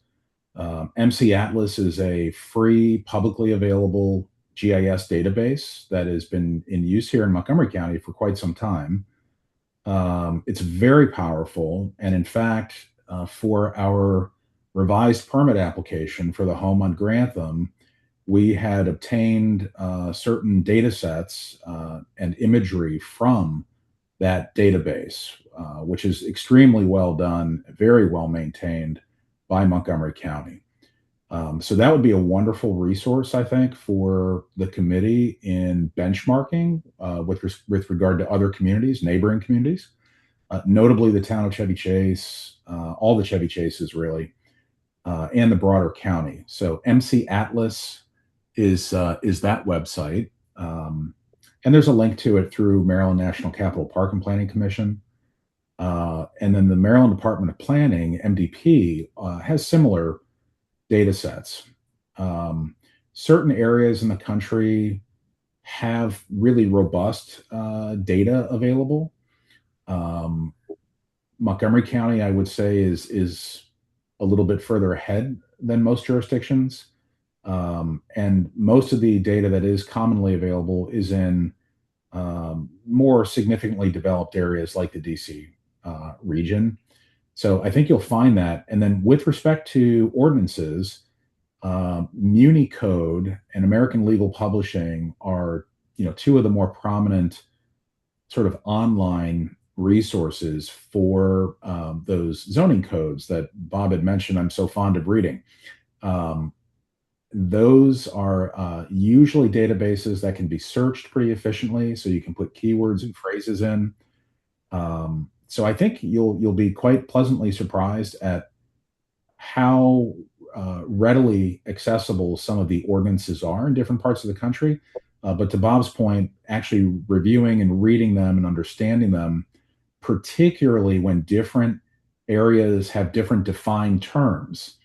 MC Atlas is a free, publicly available GIS database that has been in use here in Montgomery County for quite some time. It's very powerful, and in fact, for our revised permit application for the home on Grantham, we had obtained certain data sets and imagery from that database, which is extremely well done, very well maintained by Montgomery County. So that would be a wonderful resource, I think, for the committee in benchmarking with regard to other communities, neighboring communities, notably the town of Chevy Chase, all the Chevy Chases really, and the broader county. So MC Atlas is that website, and there's a link to it through Maryland National Capital Park and Planning Commission, and then the Maryland Department of Planning (MDP) has similar data sets. Certain areas in the country have really robust data available. Montgomery County, I would say, is a little bit further ahead than most jurisdictions. And most of the data that is commonly available is in more significantly developed areas like the DC region. So I think you'll find that. And then with respect to ordinances, Muni Code and American Legal Publishing are, two of the more prominent sort of online resources for those zoning codes that Bob had mentioned I'm so fond of reading. Those are usually databases that can be searched pretty efficiently, so you can put keywords and phrases in. So I think you'll be quite pleasantly surprised at how readily accessible some of the ordinances are in different parts of the country. But to Bob's point, actually reviewing and reading them and understanding them, particularly when different areas have different defined terms,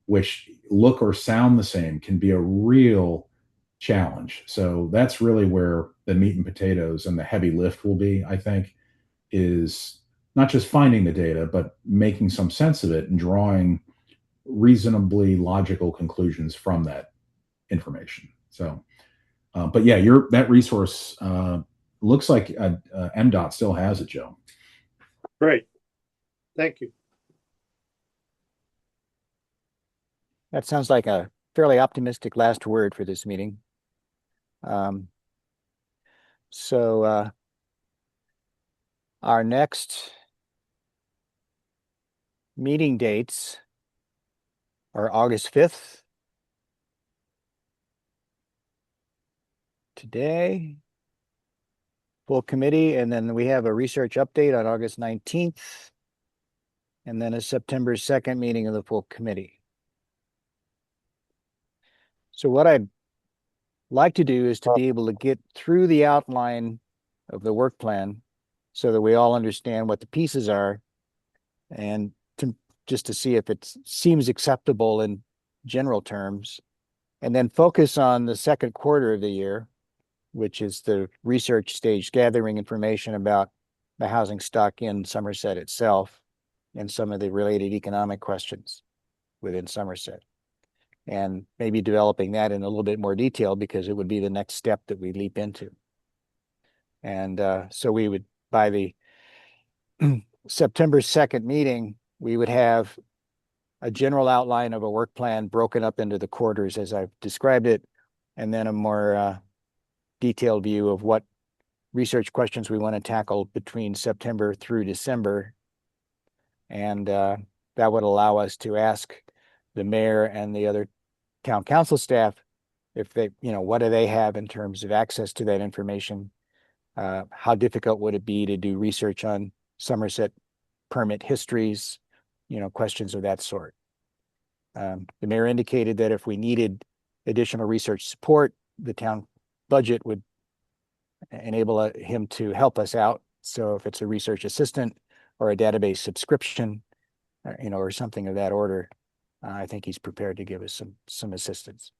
which look or sound the same, can be a real challenge. So that's really where the meat and potatoes and the heavy lift will be, I think, is not just finding the data, but making some sense of it and drawing reasonably logical conclusions from that information. So, but yeah, that resource looks like MDOT still has it, Joe.
Great. Thank you.
That sounds like a fairly optimistic last word for this meeting. So our next meeting dates are August 5th, today, full committee, and then we have a research update on August 19th, and then a September 2nd meeting of the full committee. So what I'd like to do is to be able to get through the outline of the work plan so that we all understand what the pieces are, and just to see if it seems acceptable in general terms, and then focus on the second quarter of the year, which is the research stage, gathering information about the housing stock in Somerset itself and some of the related economic questions within Somerset, and maybe developing that in a little bit more detail because it would be the next step that we leap into. And so we would, by the September 2nd meeting, we would have a general outline of a work plan broken up into the quarters as I've described it, and then a more detailed view of what research questions we want to tackle between September through December. And that would allow us to ask the mayor and the other town council staff, if they, what do they have in terms of access to that information? How difficult would it be to do research on Somerset permit histories, questions of that sort. The mayor indicated that if we needed additional research support, the town budget would enable him to help us out. So if it's a research assistant or a database subscription, or something of that order, I think he's prepared to give us some assistance.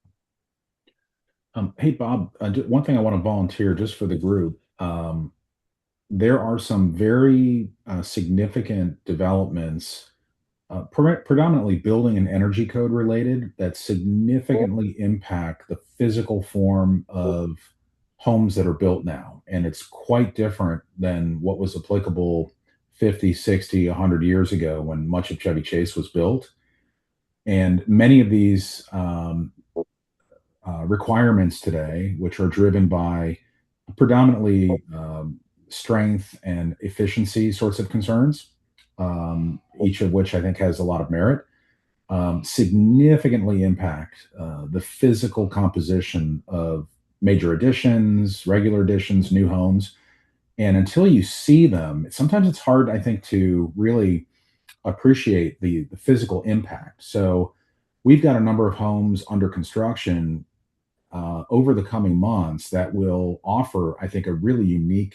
Hey, Bob, one thing I want to volunteer just for the group. There are some very significant developments, predominantly building and energy code related, that significantly impact the physical form of homes that are built now. And it's quite different than what was applicable 50, 60, 100 years ago when much of Chevy Chase was built. And many of these requirements today, which are driven by predominantly strength and efficiency sorts of concerns, each of which I think has a lot of merit, significantly impact the physical composition of major additions, regular additions, new homes. And until you see them, sometimes it's hard, I think, to really appreciate the physical impact. So we've got a number of homes under construction over the coming months that will offer, I think, a really unique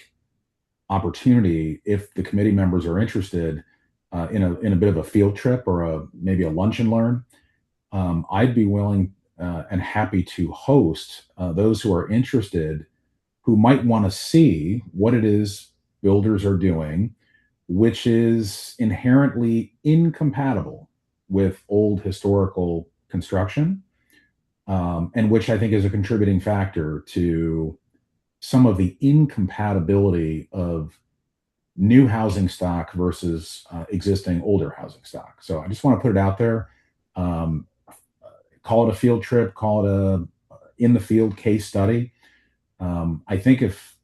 opportunity if the committee members are interested in a bit of a field trip or maybe a lunch and learn. I'd be willing and happy to host those who are interested, who might want to see what it is builders are doing, which is inherently incompatible with old historical construction, and which I think is a contributing factor to some of the incompatibility of new housing stock versus existing older housing stock. So I just want to put it out there. Call it a field trip, call it a in the field case study. I think if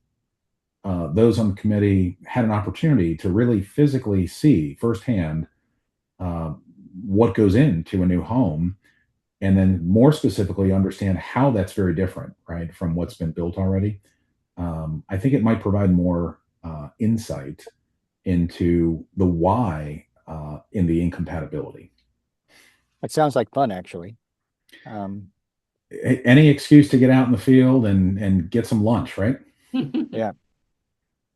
those on the committee had an opportunity to really physically see firsthand what goes into a new home, and then more specifically understand how that's very different, right, from what's been built already, I think it might provide more insight into the why in the incompatibility.
It sounds like fun, actually.
Any excuse to get out in the field and get some lunch, right?
Yeah.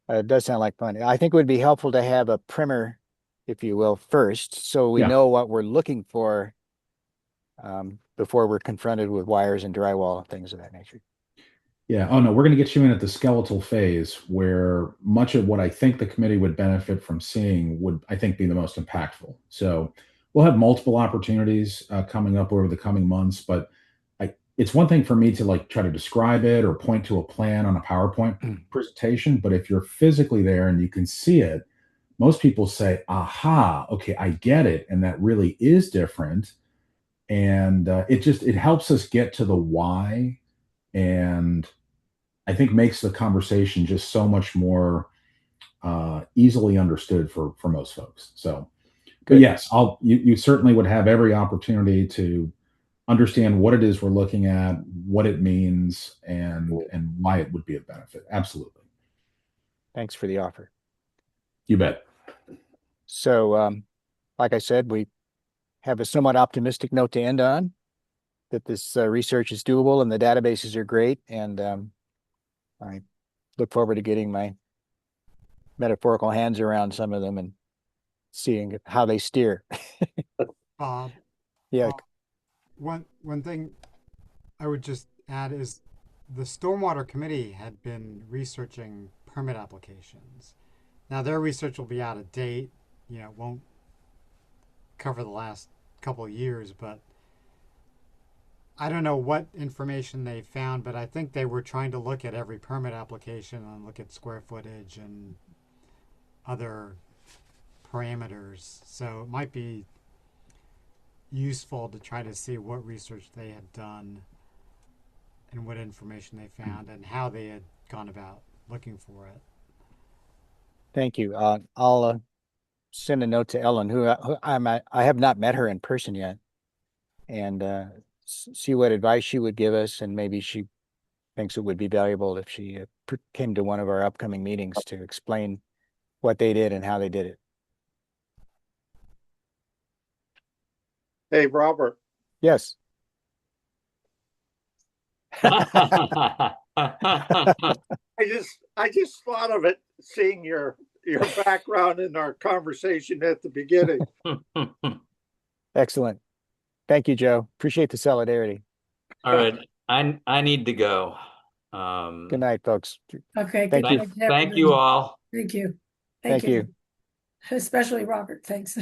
It does sound like fun. I think it would be helpful to have a primer, if you will, first, so we know what we're looking for before we're confronted with wires and drywall and things of that nature.
Yeah. Oh, no, we're going to get you in at the skeletal phase, where much of what I think the committee would benefit from seeing would, I think, be the most impactful. So we'll have multiple opportunities coming up over the coming months, but it's one thing for me to try to describe it or point to a plan on a PowerPoint presentation. But if you're physically there and you can see it, most people say, aha, okay, I get it. And that really is different. And it helps us get to the why, and I think makes the conversation just so much more easily understood for most folks. So, but yes, you certainly would have every opportunity to understand what it is we're looking at, what it means, and why it would be of benefit. Absolutely.
Thanks for the offer.
You bet.
So, like I said, we have a somewhat optimistic note to end on, that this research is doable and the databases are great. And I look forward to getting my metaphorical hands around some of them and seeing how they steer.
Bob,
Yeah.
one thing I would just add is the Stormwater Committee had been researching permit applications. Now their research will be out of date. It won't cover the last couple of years, but I don't know what information they found, but I think they were trying to look at every permit application and look at square footage and other parameters. So it might be useful to try to see what research they had done and what information they found and how they had gone about looking for it.
Thank you. I'll send a note to Ellen, who I have not met her in person yet, and see what advice she would give us, and maybe she thinks it would be valuable if she came to one of our upcoming meetings to explain what they did and how they did it.
Hey, Robert,
Yes.
I just thought of it, seeing your background in our conversation at the beginning.
Excellent. Thank you, Joe. Appreciate the solidarity.
All right, I need to go.
Good night, folks.
Okay,
Thank
good
you.
night,
Thank you
everybody.
all.
Thank you.
Thank you.
Especially Robert, thanks.